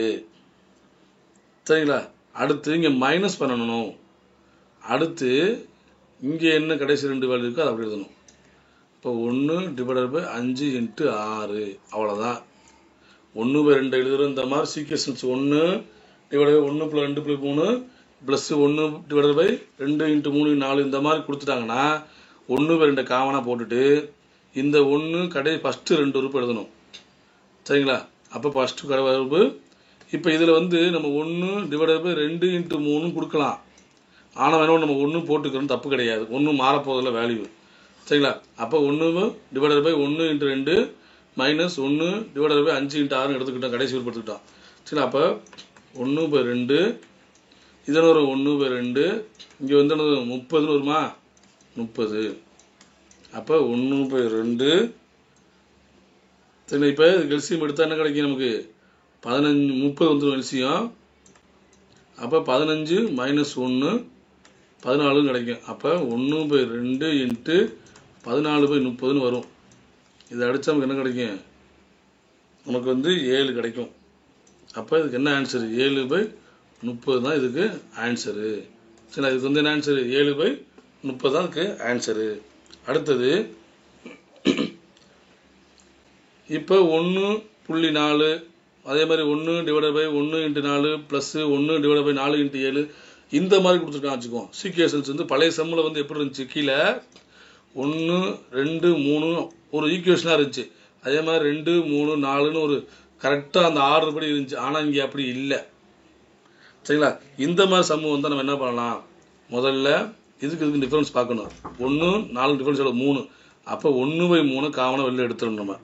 சரிங்களா? அடுத்து இங்கே மைனஸ் பண்ணணும். அடுத்து இங்கே என்ன கடைசி 2 வேல்யூ இருக்கோ அதை அப்படி எழுதணும். இப்போ 1/5 × 6 அவ்வளோதான். 1/2 எழுதுகிறோம். இந்த மாதிரி சீக்வன்ஸ் 1/1 + 2 + 3 ப்ளஸ் 1/2 × 3 4 இந்த மாதிரி கொடுத்துட்டாங்கன்னா 1/2 காமனாக போட்டுட்டு இந்த 1 ஃபஸ்ட்டு 2 உறுப்பு எழுதணும். சரிங்களா? அப்போ ஃபஸ்ட்டு கடை உறுப்பு. இப்போ இதில் வந்து நம்ம 1/2 × 3 கொடுக்கலாம். ஆனால் வேணும் நம்ம 1 போட்டுக்கிறோம், தப்பு கிடையாது. 1 மாறப்போதில்ல வேல்யூ. சரிங்களா? அப்போ 1/1 × 2 மைனஸ் 1/5 × 6 எடுத்துக்கிட்டோம். கடைசி உறுப்பு எடுத்துக்கிட்டோம். சரிங்களா? அப்போ 1/2 இதன் ஒரு 1/2 இங்கே வந்து 30 வருமா? 30. அப்போ 1/2. சரி, இப்போ எல்சியம் எடுத்தால் என்ன கிடைக்கும் நமக்கு? 15 30 வந்துடும் எல்சியம். அப்போ 15 - 1 14 கிடைக்கும். அப்போ 1/2 × 14/30 வரும். இதை அடித்தா நமக்கு என்ன கிடைக்கும்? நமக்கு வந்து 7 கிடைக்கும். அப்போ இதுக்கு என்ன ஆன்சரு? 7/30 தான் இதுக்கு ஆன்சரு. சரி, இதுக்கு வந்து என்ன ஆன்சரு? 7/30 தான் இதுக்கு ஆன்சரு. அடுத்தது இப்போ 1.4 அதே மாதிரி 1/1 × 4 ப்ளஸ் 1/4 × 7 இந்த மாதிரி கொடுத்துருக்கான் வச்சுக்கோம். சீக்வன்ஸ் வந்து பழைய சம்மில் வந்து எப்படி இருந்துச்சு? கீழே 1 2 3 ஒரு ஈக்குவேஷனாக இருந்துச்சு. அதே மாதிரி 2 3 4ன்னு ஒரு கரெக்டாக அந்த ஆர்டர் படி இருந்துச்சு. ஆனால் இங்கே அப்படி இல்லை. சரிங்களா? இந்த மாதிரி சம்மு வந்தால் நம்ம என்ன பண்ணலாம்? முதல்ல இதுக்கு டிஃபரன்ஸ் பார்க்கணும். 1 4 டிஃபரன்ஸ் எவ்வளோ? 3. அப்போ 1/3 காமனாக வெளில எடுத்துடணும். நம்ம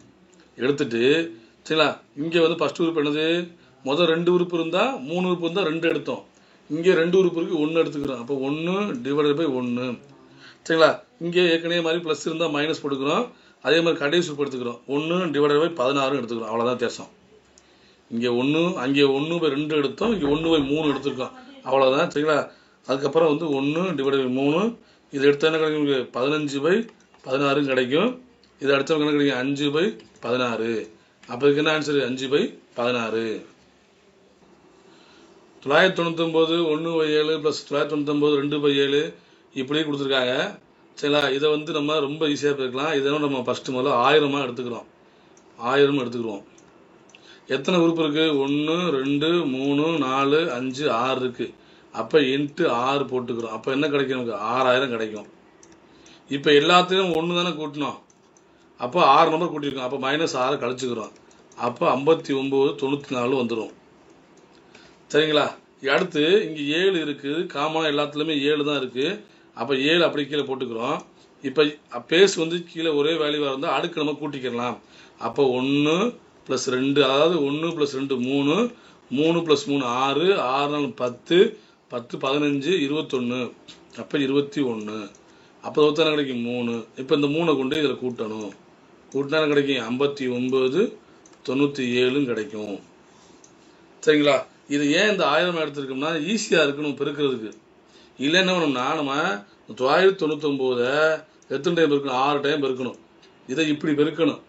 எடுத்துட்டு சரிங்களா? இங்கே வந்து ஃபஸ்ட் உறுப்பு என்னது? முதல் 2 உறுப்பு இருந்தால் 3 உறுப்பு இருந்தால் 2 எடுத்தோம். இங்கே 2 உறுப்பு இருக்குது, 1 எடுத்துக்கிறோம். அப்போ 1/1. சரிங்களா? இங்கே ஏற்கனவே மாதிரி ப்ளஸ் இருந்தால் மைனஸ் போட்டுக்கிறோம். அதே மாதிரி கடைசி உறுப்பு எடுத்துக்கிறோம். 1/16 எடுத்துக்கிறோம். அவ்வளோதான் வித்தியாசம். இங்கே 1 அங்கே 1/2 எடுத்தோம். இங்கே 1/3 எடுத்துருக்கோம். அவ்வளோதான். சரிங்களா? அதுக்கப்புறம் வந்து 1/3 இது எடுத்தால் என்ன கிடைக்கும்? 15/16 கிடைக்கும். இது அடுத்தவங்க என்ன கிடைக்கும்? 5/16. அப்போ இதுக்கு என்ன ஆன்சரு? 5/16. 999 1/7 ப்ளஸ் 999 2/7 இப்படியே கொடுத்துருக்காங்க. சரிங்களா? இதை வந்து நம்ம ரொம்ப ஈஸியாக போயிருக்கலாம். இதை நம்ம ஃபஸ்ட்டு முதல்ல 1000 எடுத்துக்கிறோம். 1000 எடுத்துக்கிறோம். எத்தனை உறுப்பு இருக்குது? 1 2 3 4 5 6 இருக்குது. அப்போ × 6 போட்டுக்கிறோம். அப்போ என்ன கிடைக்கும்? நமக்கு 6000 கிடைக்கும். இப்போ எல்லாத்தையும் 1 தானே கூட்டணும். அப்போ 6 நம்பர் கூட்டியிருக்கோம். அப்போ -6 கழிச்சுக்கிறோம். அப்போ 59/94 வந்துடும். சரிங்களா? அடுத்து இங்கே 7 இருக்குது. காமனாக எல்லாத்துலேயுமே 7 தான் இருக்குது. அப்போ 7 அப்படி கீழே போட்டுக்கிறோம். இப்போ பேஸ் வந்து கீழே ஒரே வேல்யூவாக இருந்தால் அடுக்கு நம்ம கூட்டிக்கலாம். அப்போ 1 + 2 அதாவது 1 + 2 3 3 + 3 6 6 4 10 10 15 21. அப்போ 21. அப்போ ஒருத்தனை கிடைக்கும் 3. இப்போ இந்த 3 கொண்டு இதில் கூட்டணும். கூட்டினா கிடைக்கும் 59/97 கிடைக்கும். சரிங்களா? இது ஏன் இந்த 1000 எடுத்துருக்கோம்னா ஈஸியாக இருக்கணும் பெருக்கிறதுக்கு. இல்லை என்ன பண்ணோம்னா நம்ம 999 எத்தனை டைம் பெருக்கணும்? 6 டைம் பெருக்கணும். இதை இப்படி பெருக்கணும்.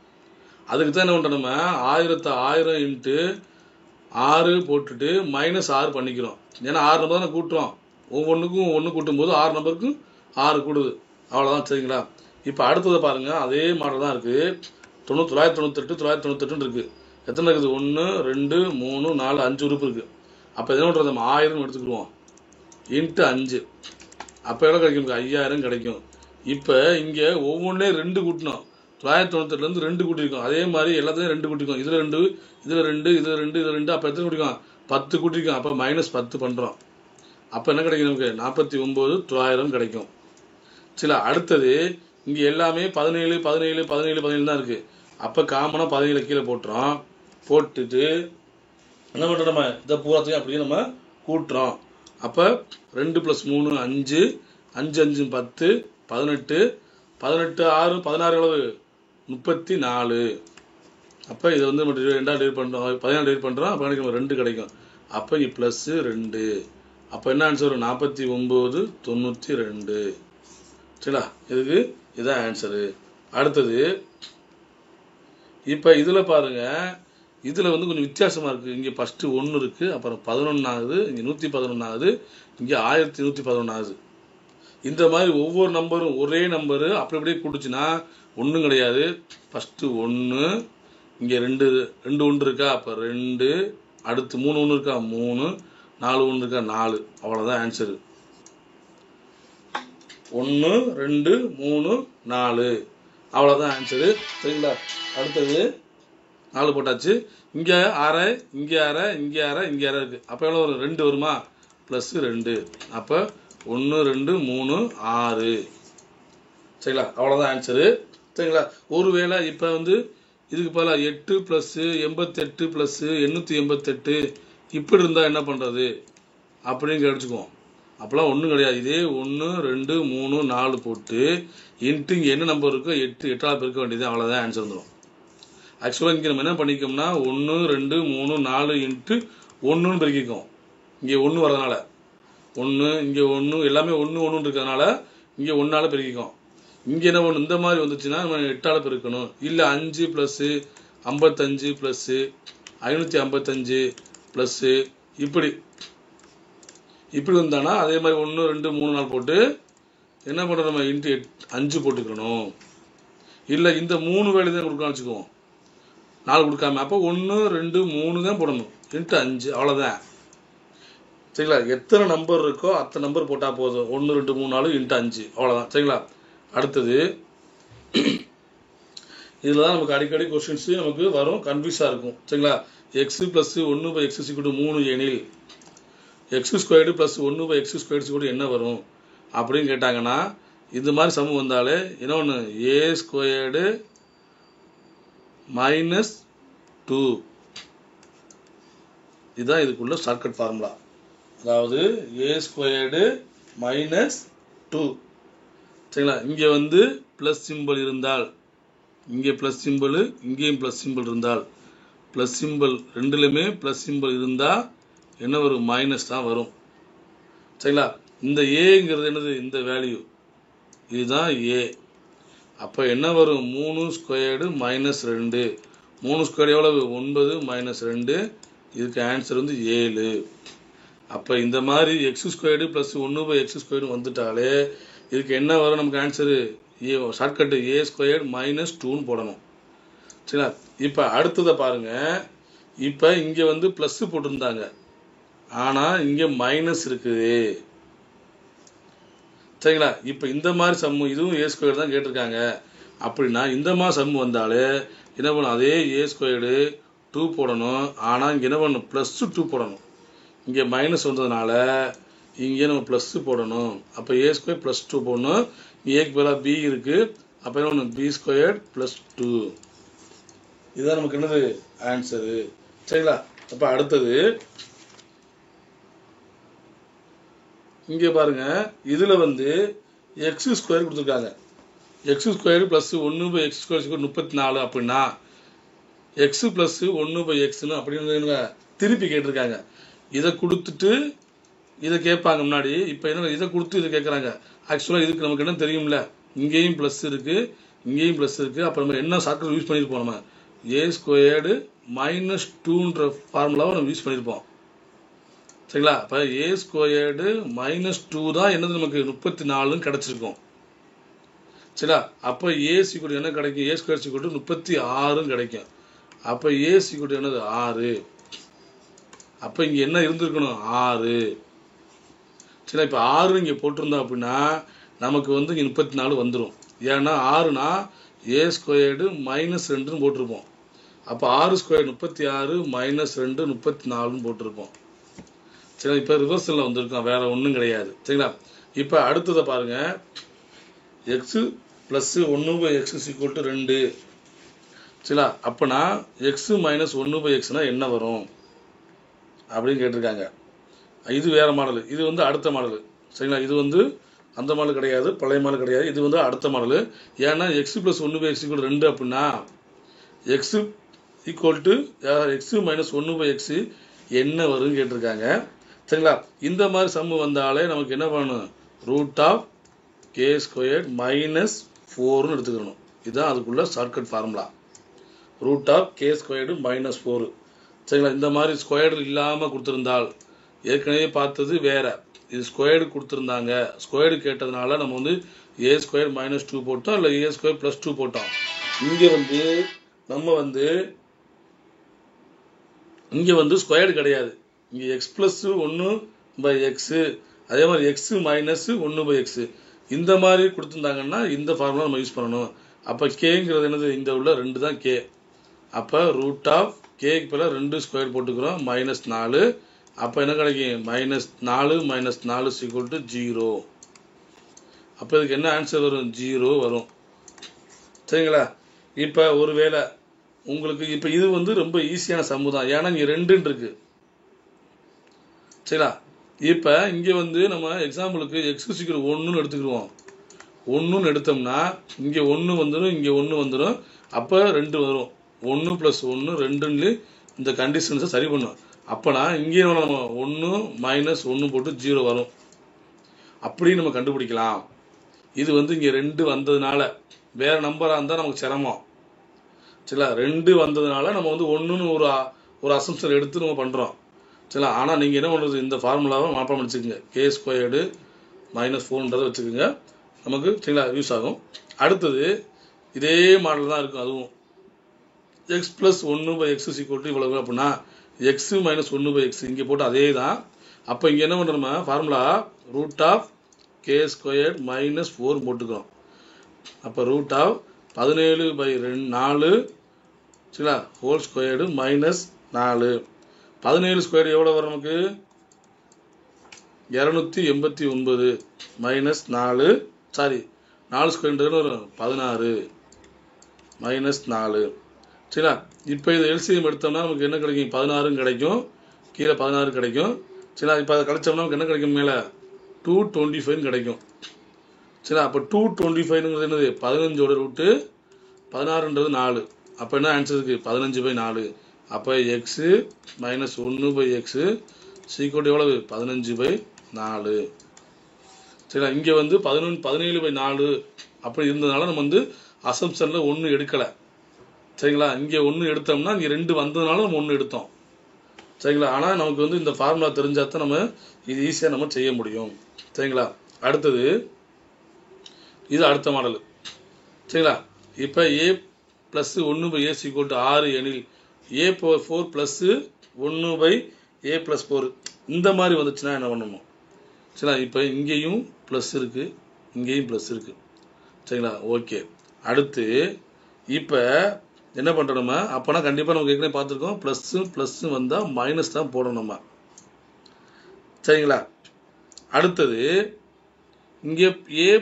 அதுக்கு தான் என்ன பண்ணுறோம்? நம்ம 1000 × 6 போட்டுட்டு -6 பண்ணிக்கிறோம். ஏன்னா 6 நம்பர் தானே கூட்டுறோம். ஒவ்வொன்றுக்கும் 1 கூட்டும் போது 6 நம்பருக்கும் 6 கூடுது. அவ்வளோதான். சரிங்களா? இப்போ அடுத்ததை பாருங்கள். அதே மாடல் தான் இருக்குது. 998 998 இருக்குது. எத்தனை இருக்குது? 1 2 3 4 5 உறுப்பு இருக்குது. அப்போ என்ன பண்ணுறது? நம்ம 1000 எடுத்துக்கிடுவோம். × 5. அப்போ எவ்வளோ கிடைக்கும்? 5000 கிடைக்கும். இப்போ இங்கே ஒவ்வொன்றே 2 கூட்டணும். 998லேருந்து 2 கூட்டியிருக்கோம். அதே மாதிரி எல்லாத்தையும் 2 கூட்டிருக்கோம். இதில் 2 இதில் 2 இதில் 2 இதில் 2 அப்போ எத்தனை கூட்டிருக்கோம்? 10 கூட்டிருக்கோம். அப்போ -10 பண்ணுறோம். அப்போ என்ன கிடைக்கும்? நமக்கு 49/900 கிடைக்கும். சரி, அடுத்தது இங்கே எல்லாமே 17 17 17 17 தான் இருக்குது. அப்போ காமனாக 17 கீழே போட்டுறோம். போட்டுட்டு என்ன பண்ணுறோம், நம்ம இதை பூராத்தையும் அப்படியே நம்ம கூட்டுறோம். அப்போ 2 + 3 5, 5 5 10, 18, 18 6 16 எவ்வளவு 34. அப்போ இதை வந்து நம்ம 2 டிவைட் பண்ணுறோம், 14 டிவைட் பண்ணுறோம். அப்போ கிடைக்கும் 2 கிடைக்கும். அப்போ இங்கே +2. அப்போ என்ன ஆன்சர் வரும், 49 92. சரிங்களா, இதுக்கு இதுதான் ஆன்சரு. அடுத்தது இப்போ இதில் பாருங்க, இதில் வந்து கொஞ்சம் வித்தியாசமாக இருக்குது. இங்கே ஃபஸ்ட்டு 1 இருக்குது, அப்புறம் 11 ஆகுது, இங்கே 111 ஆகுது, இங்கே 1111 ஆகுது. இந்த மாதிரி ஒவ்வொரு நம்பரும் ஒரே நம்பரு அப்படி அப்படியே கூட்டுச்சுன்னா ஒன்றும் கிடையாது. ஃபஸ்ட்டு 1, இங்கே 2 1 இருக்கா, அப்போ 2, அடுத்து 3 1 இருக்கா 3, 4 1 இருக்கா 4. அவ்வளோதான் ஆன்சரு. 1 2 3 4 அவ்வளோதான் ஆன்சரு. சரிங்களா, அடுத்தது 4 போட்டாச்சு. இங்கே 6, இங்கே 6, இங்கே 6, இங்கே 6 இருக்குது. அப்போ எவ்வளோ வரும், 2 வருமா, +2. அப்போ 1 2 3 6. சரிங்களா, அவ்வளோதான் ஆன்சரு. சரிங்களா, ஒருவேளை இப்போ வந்து இதுக்கு பதிலா 8 + 88 + 888 இப்படி இருந்தால் என்ன பண்ணுறது அப்படின்னு கிடச்சிக்குவோம். அப்போலாம் ஒன்றும் கிடையாது. இதே 1 2 3 4 போட்டு இன்ட்டு இங்கே என்ன நம்பர் இருக்கோ 8 8ஆல் பெருக்க வேண்டியது, அவ்வளோதான் ஆன்சர் வந்துடும். ஆக்சுவலாக இங்கே நம்ம என்ன பண்ணிக்கோம்னா 1 2 3 4 இன்ட்டு 1ன்னு பெருக்கிக்கோம். இங்கே 1 வரதுனால 1, இங்கே 1, எல்லாமே 1 1 இருக்கிறதுனால இங்கே 1ஆல் பெருக்கிக்கோம். இங்கே என்ன பண்ணணும், இந்த மாதிரி வந்துச்சுன்னா நம்ம 8ஆல் பெருக்கணும். இல்லை 5 + 55 + 555 + இப்படி வந்தானா அதே மாதிரி 1 2 3 4 போட்டு என்ன பண்ணுறோம், நம்ம இன்ட்டு 5 போட்டுக்கணும். இல்லை இந்த 3 வேலை தான் கொடுக்கலாம்னு வச்சுக்குவோம், 4 கொடுக்காம. அப்போ 1 2 3 தான் போடணும், இன்ட்டு 5, அவ்வளோதான். சரிங்களா, எத்தனை நம்பர் இருக்கோ அத்தனை நம்பர் போட்டால் போதும். 1 2 3 4 இன்ட்டு 5, அவ்வளோதான். சரிங்களா, அடுத்தது இதில் தான் நமக்கு அடிக்கடி கொஸ்டின்ஸு நமக்கு வரும், கன்ஃபியூஸாக இருக்கும். சரிங்களா, x + 1/x = 3 எனில் x² + 1/x² என்ன வரும் அப்படின்னு கேட்டாங்கன்னா, இந்த மாதிரி சமம் வந்தாலே என்ன ஒன்று, a² - 2 இதுதான் இதுக்குள்ள ஷார்ட்கட் ஃபார்முலா. அதாவது a² - 2. சரிங்களா, இங்கே வந்து ப்ளஸ் சிம்பிள் இருந்தால், இங்கே ப்ளஸ் சிம்பிள், இங்கேயும் ப்ளஸ் சிம்பிள் இருந்தால், ப்ளஸ் சிம்பிள் ரெண்டுலையுமே ப்ளஸ் சிம்பிள் இருந்தால் என்ன வரும், மைனஸ் தான் வரும். சரிங்களா, இந்த ஏங்கிறது என்னது, இந்த வேல்யூ இதுதான் ஏ. அப்போ என்ன வரும், 3² - 2. 3² எவ்வளவு, 9 - 2. இதுக்கு ஆன்சர் வந்து 7. அப்போ இந்த மாதிரி x² + 1/x² வந்துட்டாலே இதுக்கு என்ன வரும், நமக்கு ஆன்சரு ஏ, ஷார்ட்கட்டு a² - 2ன்னு போடணும். சரிங்களா, இப்போ அடுத்ததை பாருங்க. இப்போ இங்கே வந்து ப்ளஸ் போட்டிருந்தாங்க, ஆனால் இங்கே மைனஸ் இருக்குது. சரிங்களா, இப்போ இந்த மாதிரி சம்மு, இதுவும் a² தான் கேட்டிருக்காங்க. அப்படின்னா இந்த மாதிரி சம்மு வந்தாலே என்ன பண்ணணும், அதே a² 2 போடணும். ஆனால் இங்கே என்ன பண்ணணும், +2 போடணும். இங்கே மைனஸ் வந்ததுனால இங்கே நம்ம ப்ளஸ் போடணும். அப்போ a² +2 போடணும். ஏக்கு பதிலாக b இருக்குது, அப்போ என்ன பண்ணணும், b² + 2. இதுதான் நமக்கு என்னது ஆன்சரு. சரிங்களா, அப்போ அடுத்தது இங்கே பாருங்க, இதில் வந்து x² கொடுத்துருக்காங்க. x² + 1/x² 34 அப்படின்னா x + 1/xன்னு அப்படின்னு திருப்பி கேட்டிருக்காங்க. இதை கொடுத்துட்டு இதை கேட்பாங்க முன்னாடி. இப்போ என்ன, இதை கொடுத்து இதை கேட்குறாங்க. ஆக்சுவலாக இதுக்கு நமக்கு என்ன தெரியும்ல, இங்கேயும் ப்ளஸ் இருக்குது, இங்கேயும் ப்ளஸ் இருக்குது. அப்போ நம்ம என்ன ஷார்ட்கட் யூஸ் பண்ணியிருப்போம், நம்ம a² - 2ன்ற ஃபார்முலாவை நம்ம யூஸ் பண்ணியிருப்போம். சரிங்களா, அப்போ a² - 2 தான் என்னது, நமக்கு 34ன்னு கிடச்சிருக்கும். சரிங்களா, அப்போ a = என்ன கிடைக்கும், a² = 36ன்னு கிடைக்கும். அப்போ a = என்னது 6. அப்போ இங்கே என்ன இருந்திருக்கணும், 6. சரி, இப்போ 6 இங்கே போட்டிருந்தோம் அப்படின்னா நமக்கு வந்து இங்கே 34 வந்துடும். ஏன்னா 6னா a² - 2ன்னு போட்டிருப்போம். அப்போ 6² 36 - 2 34ன்னு போட்டிருப்போம். சரி, இப்போ ரிவர்சலில் வந்திருக்கோம், வேற ஒன்றும் கிடையாது. சரிங்களா, இப்போ அடுத்ததை பாருங்க. x + 1/x = 2 சரிங்களா? அப்பனா எக்ஸ் மைனஸ் 1/xனா என்ன வரும் அப்படின்னு கேட்டிருக்காங்க. இது வேற மாடல், இது வந்து அடுத்த மாடல். சரிங்களா? இது வந்து அந்த மாடல் கிடையாது, பழைய மாடல் கிடையாது, இது வந்து அடுத்த மாடல். ஏன்னா எக்ஸ் பிளஸ் 1/x = 2 அப்படின்னா X equal to X minus 1/x என்ன வரும்னு கேட்டிருக்காங்க. சரிங்களா? இந்த மாதிரி சம்மு வந்தாலே நமக்கு என்ன பண்ணணும், √k² மைனஸ் 4ன்னு எடுத்துக்கணும். இதுதான் அதுக்குள்ள ஷார்ட்கட் ஃபார்முலா, √k² மைனஸ் 4. சரிங்களா? இந்த மாதிரி ஸ்கொயர்டு இல்லாமல் கொடுத்துருந்தால், ஏற்கனவே பார்த்தது வேற, இது ஸ்கொயர்டு கொடுத்துருந்தாங்க, ஸ்கொயர்டு கேட்டதுனால நம்ம வந்து a² - 2 போட்டோம், இல்லை a² + 2 போட்டோம். இங்கே வந்து நம்ம வந்து இங்கே வந்து ஸ்கொயர்டு கிடையாது, இங்கே x + 1/x, அதே மாதிரி x மைனஸ் 1/x இந்த மாதிரி கொடுத்துருந்தாங்கன்னா இந்த ஃபார்முலா நம்ம யூஸ் பண்ணணும். அப்போ கேங்கிறது என்னது, இந்த உள்ள 2 தான் கே. அப்போ √k க்கு 2 ஸ்கொயர் போட்டுக்கிறோம், -4. அப்போ என்ன கிடைக்கும், -4 - 4 = 0. அப்போ இதுக்கு என்ன ஆன்சர் வரும், 0 வரும். சரிங்களா? இப்போ ஒருவேளை உங்களுக்கு இப்போ இது வந்து ரொம்ப ஈஸியான சம்மு தான், ஏன்னா இங்கே 2 இருக்கு. சரிங்களா? இப்போ இங்கே வந்து நம்ம எக்ஸாம்பிளுக்கு x = 1ன்னு எடுத்துக்கிடுவோம். 1ன்னு எடுத்தோம்னா இங்கே 1 வந்துடும், இங்கே 1 வந்துடும், அப்போ 2 வரும். 1 + 1 2ன்னு இந்த கண்டிஷன்ஸை சரி பண்ணும். அப்போனா இங்கே நம்ம 1 - 1 போட்டு 0 வரும். அப்படி நம்ம கண்டுபிடிக்கலாம். இது வந்து இங்கே 2 வந்ததுனால, வேற நம்பராக இருந்தால் நமக்கு சிரமம். சரிங்களா? 2 வந்ததுனால நம்ம வந்து 1ன்னு ஒரு அசம்ப்ஷன் எடுத்து நம்ம பண்ணுறோம். சரிங்களா? ஆனால் நீங்கள் என்ன பண்ணுறது, இந்த ஃபார்முலாவை மாற்றம் வச்சுக்கோங்க, k² - 4ன்றதை வச்சுக்கோங்க, நமக்கு சரிங்களா யூஸ் ஆகும். அடுத்தது இதே மாடல் தான் இருக்கும், அதுவும் x + 1/x = இவ்வளவு அப்படின்னா x - 1/x இங்கே போட்டு அதே தான். அப்போ இங்கே என்ன பண்ணுறோமா, ஃபார்முலா √k² - 4 போட்டுக்கிறோம். அப்போ √17/4 சரிங்களா ஹோல் ஸ்கொயர்டு -4. 17 ஸ்கொயர் எவ்வளோ வரும் நமக்கு, 289 -4, சாரி 4 ஸ்கொயர்ன்றது வரும் 16 -4. சரிங்களா? இப்போ இது எல்சிஎம் எடுத்தோம்னா நமக்கு என்ன கிடைக்கும், 16 கிடைக்கும், கீழே 16 கிடைக்கும். சரிங்களா? இப்போ அதை கழிச்சோம்னா நமக்கு என்ன கிடைக்கும், மேலே 225 கிடைக்கும். சரிங்களா? அப்போ 225ங்கிறது என்னது, 15ஓட ரூட்டு 16ன்றது 4. அப்போ என்ன ஆன்சர் இருக்குது, 15/4. அப்போ x - 1/x = எவ்வளவு, 15/4. சரிங்களா? இங்கே வந்து 17/4 அப்படி இருந்ததுனால நம்ம வந்து அசம்ப்ஷனில் 1 எடுக்கலை. சரிங்களா? இங்கே 1 எடுத்தோம்னா இங்கே 2 வந்ததுனால நம்ம 1 எடுத்தோம். சரிங்களா? ஆனால் நமக்கு வந்து இந்த ஃபார்முலா தெரிஞ்சால் தான் நம்ம இது ஈஸியாக நம்ம செய்ய முடியும். சரிங்களா? அடுத்தது இது அடுத்த மாடல். சரிங்களா? இப்போ a + 1/a = 6 எனில் a⁴ + 1/a + 4 இந்த மாதிரி வந்துச்சுன்னா என்ன பண்ணணும். சரிங்களா? இப்போ இங்கேயும் ப்ளஸ் இருக்குது, இங்கேயும் ப்ளஸ் இருக்குது. சரிங்களா? ஓகே. அடுத்து இப்போ என்ன பண்ணுறோம், அப்போனா கண்டிப்பாக நமக்கு ஏற்கனவே பார்த்துருக்கோம், ப்ளஸ்ஸு வந்தால் மைனஸ் தான் போடணும் நம்ம. சரிங்களா? அடுத்தது இங்கே a⁴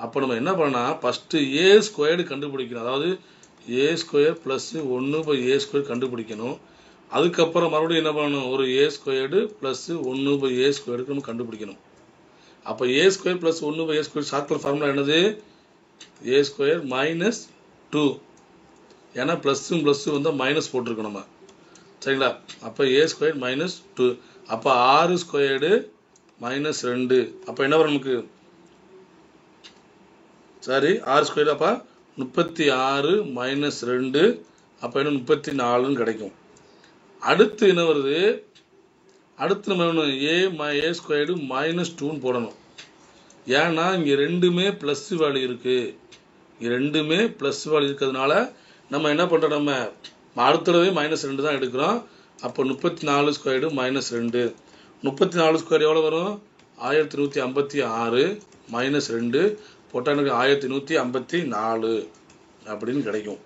அப்போ நம்ம என்ன பண்ணலாம், ஃபஸ்ட்டு a² கண்டுபிடிக்கணும். அதாவது a² + 1/a² கண்டுபிடிக்கணும். அதுக்கப்புறம் மறுபடியும் என்ன பண்ணணும், ஒரு a² + 1/a² நம்ம கண்டுபிடிக்கணும். அப்போ a² + 1/a² ஷார்ட்கட் ஃபார்முலா என்னது, a² - 2. ஏன்னா ப்ளஸ்ஸும் வந்தால் மைனஸ் போட்டிருக்கோம் நம்ம. சரிங்களா? அப்போ a² - 2. அப்போ 6² - 2. அப்போ என்ன வரும் நமக்கு, சாரி 6² அப்போ 36 - 2. அப்போ என்ன 34ன்னு கிடைக்கும். அடுத்து என்ன வருது, அடுத்து நம்ம a² - 2ன்னு போடணும். ஏன்னா இங்கே ரெண்டுமே ப்ளஸ் வேல்யூ இருக்குது, இங்கே ரெண்டுமே ப்ளஸ் வேல்யூ இருக்கிறதுனால நம்ம என்ன பண்ணுறோம், நம்ம அடுத்தடவே -2 தான் எடுக்கிறோம். அப்போ 34² - 2. 34² எவ்வளோ வரும், 1156 -2 போட்டால் எனக்கு 1154 அப்படின்னு கிடைக்கும்.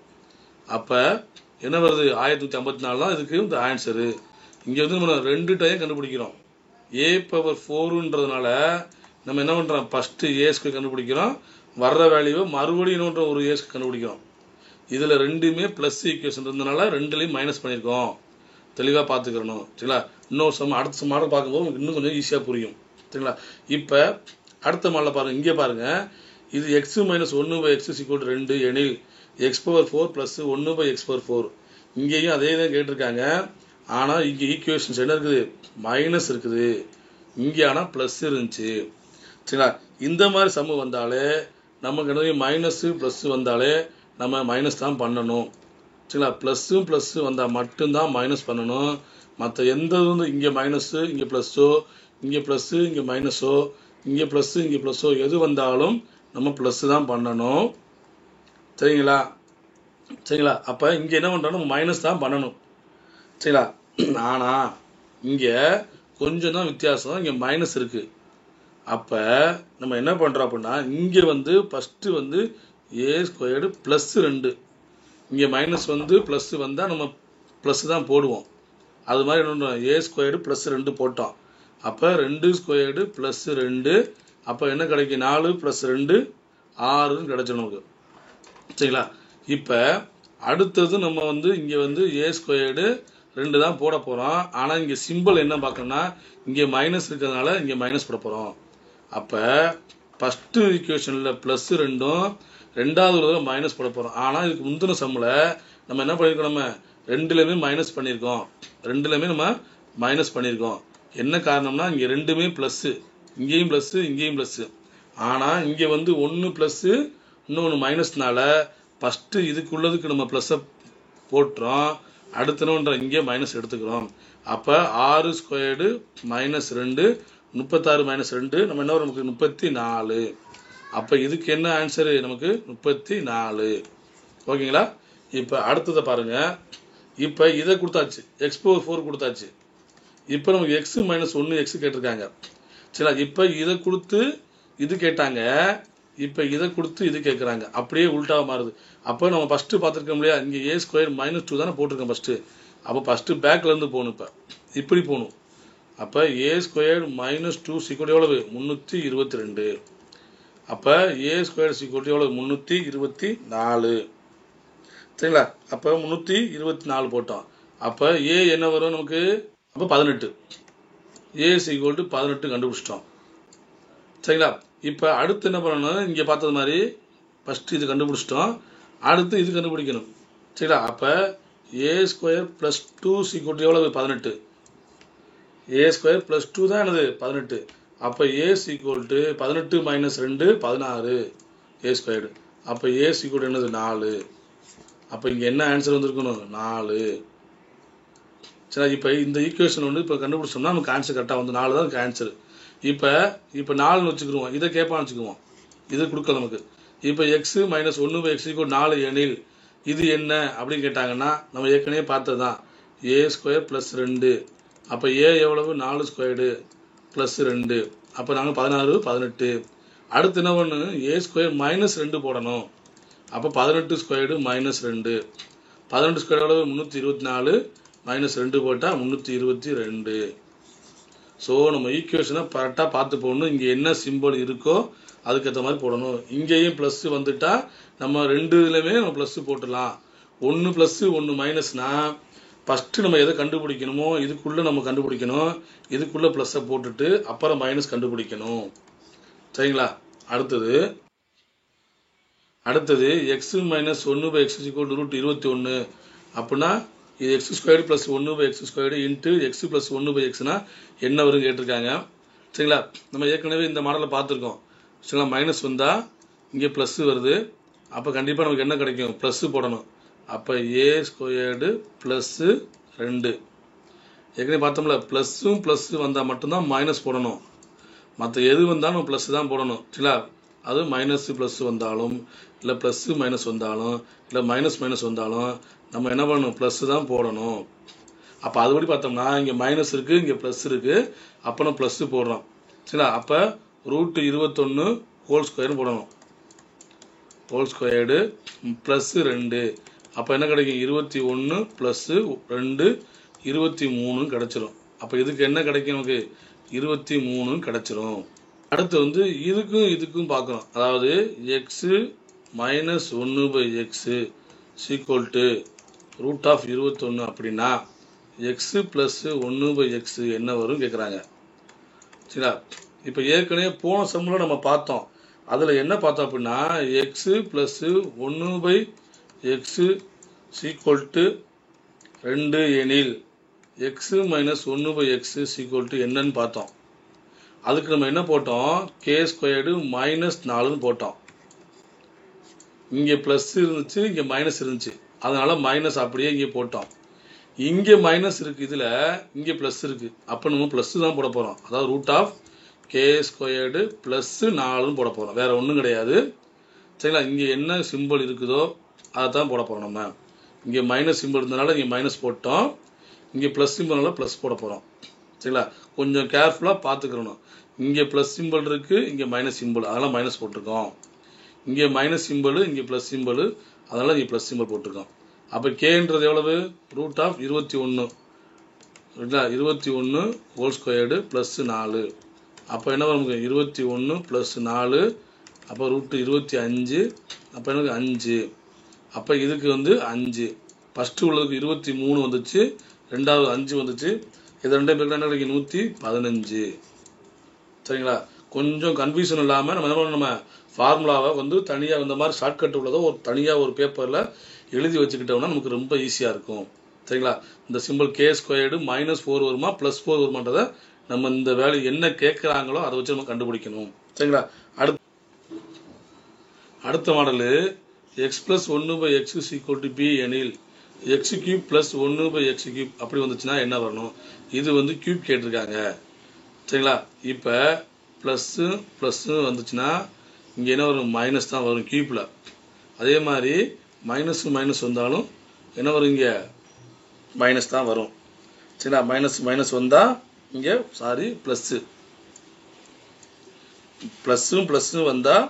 அப்போ என்ன வருது, 1154 தான் இதுக்கு இந்த ஆன்சரு. இங்கே வந்து நம்ம 2 டைம் கண்டுபிடிக்கிறோம். a⁴ன்றதுனால நம்ம என்ன பண்ணுறோம், ஃபஸ்ட்டு a² கண்டுபிடிக்கிறோம், வர்ற வேல்யூவை மறுபடியும் இன்னொன்று ஒரு a² கண்டுபிடிக்கிறோம். இதுல ரெண்டுமே பிளஸ் ஈக்குவேஷன் இருந்தனால ரெண்டுலையும் மைனஸ் பண்ணியிருக்கோம். தெளிவாக பார்த்துக்கிறணும். சரிங்களா? இன்னும் அடுத்த மாடல் பார்க்கும்போது இன்னும் கொஞ்சம் ஈஸியாக புரியும். சரிங்களா? இப்போ அடுத்த மாடலை பாருங்க. இங்கே பாருங்க, இது எக்ஸ் மைனஸ் 1/x = 2 எனில் x⁴ ப்ளஸ் 1/x⁴. இங்கேயும் அதே தான் கேட்டிருக்காங்க. ஆனால் இங்கே ஈக்குவேஷன்ஸ் என்ன இருக்குது? மைனஸ் இருக்குது. இங்கே ஆனால் ப்ளஸ் இருந்துச்சு. சரிங்களா? இந்த மாதிரி சம்மு வந்தாலே நமக்கு என்ன, மைனஸு ப்ளஸ் வந்தாலே நம்ம மைனஸ் தான் பண்ணணும். சரிங்களா? ப்ளஸ்ஸும் ப்ளஸ் வந்தால் மட்டும்தான் மைனஸ் பண்ணணும். மற்ற எந்த வந்து இங்கே மைனஸு இங்கே ப்ளஸ்ஸோ, இங்கே ப்ளஸ்ஸு இங்கே மைனஸோ, இங்கே ப்ளஸ்ஸு இங்கே ப்ளஸ்ஸோ எது வந்தாலும் நம்ம ப்ளஸ் தான் பண்ணணும். சரிங்களா? சரிங்களா? அப்போ இங்கே என்ன பண்ணுறோம், நம்ம மைனஸ் தான் பண்ணணும். சரிங்களா? ஆனால் இங்கே கொஞ்சம் தான் வித்தியாசம். இங்கே மைனஸ் இருக்குது. அப்போ நம்ம என்ன பண்ணுறோம் அப்படின்னா, இங்கே வந்து ஃபஸ்ட்டு வந்து a² + 2, இங்கே மைனஸ் வந்து ப்ளஸ் வந்தால் நம்ம ப்ளஸ் தான் போடுவோம். அது மாதிரி என்ன பண்ணுறோம், a² + 2 போட்டோம். அப்போ 2² + 2, அப்போ என்ன கிடைக்கும், 4 + 2 6 கிடைச்சிடும் நமக்கு. சரிங்களா? இப்போ அடுத்தது நம்ம வந்து இங்கே வந்து a² 2 தான் போட போகிறோம். ஆனால் இங்கே சிம்பிள் என்ன பார்க்கணும்னா, இங்கே மைனஸ் இருக்கிறதுனால இங்கே மைனஸ் போட போகிறோம். அப்போ ஃபஸ்ட்டு ஈக்குவேஷனில் ப்ளஸ் 2ம் ரெண்டாவது தடவை மைனஸ் போட போகிறோம். ஆனால் இதுக்கு முந்தின சம்மில் நம்ம என்ன பண்ணியிருக்கோம், நம்ம ரெண்டுலேயுமே மைனஸ் பண்ணியிருக்கோம். ரெண்டுலேயுமே நம்ம மைனஸ் பண்ணியிருக்கோம். என்ன காரணம்னா, இங்கே ரெண்டுமே ப்ளஸ்ஸு, இங்கேயும் ப்ளஸ்ஸு இங்கேயும் ப்ளஸ்ஸு. ஆனால் இங்கே வந்து 1 ப்ளஸ்ஸு இன்னொன்று மைனஸ்னால ஃபஸ்ட்டு இதுக்குள்ளதுக்கு நம்ம ப்ளஸ்ஸை போட்டுறோம். அடுத்தனோன்ற இங்கே மைனஸ் எடுத்துக்கிறோம். அப்போ 6² - 2 36 - 2 நம்ம என்ன வரும், நமக்கு 34. அப்போ இதுக்கு என்ன ஆன்சரு, நமக்கு 34. ஓகேங்களா? இப்போ அடுத்ததை பாருங்க. இப்போ இதை கொடுத்தாச்சு, x⁴ கொடுத்தாச்சு. இப்போ நமக்கு x - 1x கேட்டிருக்காங்க. சரிங்களா? இப்போ இதை கொடுத்து இது கேட்டாங்க, இப்போ இதை கொடுத்து இது கேட்குறாங்க. அப்படியே உள்டாக மாறுது. அப்போ நம்ம ஃபஸ்ட்டு பார்த்துருக்கோம் இல்லையா, இங்கே a² - 2 தானே போட்டிருக்கோம் ஃபஸ்ட்டு. அப்போ ஃபஸ்ட்டு பேக்லேருந்து போகணும். இப்போ இப்படி போகணும். அப்போ a² - 2 எவ்வளவு, 322. அப்போ a² எவ்வளவு, 324. சரிங்களா? அப்போ 324 போட்டோம். அப்போ a என்ன வரும் நமக்கு, அப்போ 18. a = 18 கண்டுபிடிச்சிட்டோம். சரிங்களா? இப்போ அடுத்து என்ன பண்ணணும், இங்கே பார்த்தது மாதிரி ஃபஸ்ட்டு இது கண்டுபிடிச்சிட்டோம். அடுத்து இது கண்டுபிடிக்கணும். சரிங்களா? அப்போ a² + 2 எவ்வளவு, 18. a² + 2 தான் என்னது, 18. அப்போ a = 18 - 2 16 a². அப்போ a = என்னது, 4. அப்போ இங்கே என்ன ஆன்சர் வந்துருக்கணும், 4. சரி, இப்போ இந்த ஈக்குவேஷன் வந்து இப்போ கண்டுபிடிச்சோம்னா நமக்கு ஆன்சர் கரெக்டாக வந்து 4 தான் அதுக்கு ஆன்சர். இப்போ 4ன்னு வச்சுக்கிடுவோம். இதை கேட்பான்னு வச்சுக்குவோம். இது கொடுக்க நமக்கு. இப்போ x - 1/x = 4 எனில் இது என்ன அப்படின்னு கேட்டாங்கன்னா, நம்ம ஏற்கனவே பார்த்தது தான், a² + 2. அப்போ a எவ்வளவு, 4² + 2. அப்போ நாங்கள் 16 18. அடுத்து என்ன பண்ணு, a² - 2 போடணும். அப்போ 18² - 2. 18² எவ்வளவு, 324 - 2 போட்டால் 322. ஸோ நம்ம ஈக்குவேஷனை கரெக்டாக பார்த்து போடணும். இங்கே என்ன சிம்பிள் இருக்கோ அதுக்கேற்ற மாதிரி போடணும். இங்கேயும் ப்ளஸ் வந்துட்டா நம்ம ரெண்டுலேயுமே நம்ம ப்ளஸ் போட்டுடலாம். 1 ப்ளஸ் 1 மைனஸ்னா ஃபஸ்ட்டு நம்ம எதை கண்டுபிடிக்கணுமோ இதுக்குள்ளே நம்ம கண்டுபிடிக்கணும். இதுக்குள்ளே ப்ளஸ்ஸை போட்டுட்டு அப்புறம் மைனஸ் கண்டுபிடிக்கணும். சரிங்களா? அடுத்தது x - 1/x = √21. அப்படின்னா இது x² + 1/x² இன்ட்டு x + 1/xனா என்ன வரும் கேட்டிருக்காங்க. சரிங்களா? நம்ம ஏற்கனவே இந்த மாடலில் பார்த்துருக்கோம். சரிங்களா? மைனஸ் வந்தால் இங்கே ப்ளஸ் வருது. அப்போ கண்டிப்பாக நமக்கு என்ன கிடைக்கும், ப்ளஸ்ஸு போடணும். அப்போ a² + 2. ஏற்கனவே பார்த்தோம்ல, ப்ளஸ்ஸும் ப்ளஸ்ஸு வந்தால் மட்டும்தான் மைனஸ் போடணும். மற்ற எது வந்தாலும் நம்ம ப்ளஸ் தான் போடணும். சரிங்களா? அது மைனஸ் ப்ளஸ் வந்தாலும், இல்லை ப்ளஸ்ஸு மைனஸ் வந்தாலும், இல்லை மைனஸ் வந்தாலும் நம்ம என்ன பண்ணணும், ப்ளஸ் தான் போடணும். அப்போ அதுபடி பார்த்தோம்னா இங்கே மைனஸ் இருக்குது, இங்கே ப்ளஸ் இருக்குது. அப்போ நம்ம ப்ளஸ்ஸு போடுறோம். சரிங்களா? அப்போ √21 ஹோல் ஸ்கொயர்னு போடணும். Whole squared plus 2. அப்போ என்ன கிடைக்கும், 21 + 2 23 கிடச்சிரும். அப்போ இதுக்கு என்ன கிடைக்கும், நமக்கு 23 கிடச்சிரும். அடுத்து வந்து இதுக்கும் இதுக்கும் பார்க்கணும். அதாவது x - 1/x equal to root of 21 அப்படின்னா எக்ஸ் பிளஸ் 1/x என்ன வரும் கேட்குறாங்க. சரிங்களா? இப்போ ஏற்கனவே போன சம்மில் நம்ம பார்த்தோம். அதில் என்ன பார்த்தோம் அப்படின்னா X plus 1/x equal to 2 எனில் X minus 1/x equal to என்னன்னு பார்த்தோம். அதுக்கு நம்ம என்ன போட்டோம், கே ஸ்கொயர்டு மைனஸ் 4ன்னு போட்டோம். இங்கே ப்ளஸ் இருந்துச்சு, இங்கே மைனஸ் இருந்துச்சு, அதனால மைனஸ் அப்படியே இங்கே போட்டோம். இங்கே மைனஸ் இருக்குது, இதில் இங்கே ப்ளஸ் இருக்குது, அப்போ நம்ம ப்ளஸ் தான் போட போகிறோம். அதாவது root of K squared plus 4ன்னு போட போகிறோம், வேறு ஒன்றும் கிடையாது. சரிங்களா? இங்கே என்ன சிம்பிள் இருக்குதோ அதை தான் போட போகிறோம். நம்ம இங்கே மைனஸ் சிம்பிள் இருந்தனால இங்கே மைனஸ் போட்டோம், இங்கே ப்ளஸ் சிம்பிள்னால ப்ளஸ் போட போகிறோம். சரிங்களா? கொஞ்சம் கேர்ஃபுல்லாக பார்த்துக்கிறணும். இங்கே ப்ளஸ் சிம்பிள் இருக்குது, இங்கே மைனஸ் சிம்பிள், அதெல்லாம் மைனஸ் போட்டிருக்கோம். இங்கே மைனஸ் சிம்பிள், இங்கே ப்ளஸ் சிம்பிள், அதனால் இங்கே ப்ளஸ் சிம்பிள் போட்டிருக்கோம். அப்போ கேன்றது எவ்வளவு, ரூட் ஆஃப் 21. சரிங்களா? 21 ஹோல் ஸ்கொயர்டு ப்ளஸ் 4. அப்போ என்ன வரும், 21 ப்ளஸ் 4, அப்போ ரூட்டு 25, அப்போ எனக்கு 5. அப்போ இதுக்கு வந்து 5. ஃபஸ்ட்டு உள்ளதுக்கு 23 வந்துச்சு, ரெண்டாவது 5 வந்துச்சு. இது ரெண்டே பேருக்கு என்ன கிடைக்கும், 115. சரிங்களா? கொஞ்சம் கன்ஃபியூஷன் இல்லாமல் நம்ம ஃபார்முலாவை வந்து தனியாக இந்த மாதிரி ஷார்ட்கட் உள்ளதோ ஒரு தனியாக ஒரு பேப்பரில் எழுதி வச்சுக்கிட்டோம்னா நமக்கு ரொம்ப ஈஸியாக இருக்கும். சரிங்களா? இந்த சிம்பிள் கே ஸ்கொயர்டு -4 வருமா +4 வருமானதை நம்ம இந்த வேல்யூ என்ன கேட்குறாங்களோ அதை வச்சு நம்ம கண்டுபிடிக்கணும். சரிங்களா? அடுத்த model X plus 1/x equal to B எனில் X cube plus 1/x cube அப்படி வந்துச்சுன்னா என்ன வரணும், இது வந்து கியூப் கேட்டிருக்காங்க. சரிங்களா? இப்போ ப்ளஸ்ஸு ப்ளஸ்ஸு வந்துச்சுன்னா இங்கே என்ன வரும், மைனஸ் தான் வரும் கியூப்பில். அதே மாதிரி மைனஸ் மைனஸ் வந்தாலும் என்ன வரும், இங்கே மைனஸ் தான் வரும். சரிங்களா? மைனஸ் மைனஸ் வந்தால் இங்கே ப்ளஸ்ஸு, ப்ளஸ்ஸும் ப்ளஸ்ஸும் வந்தால்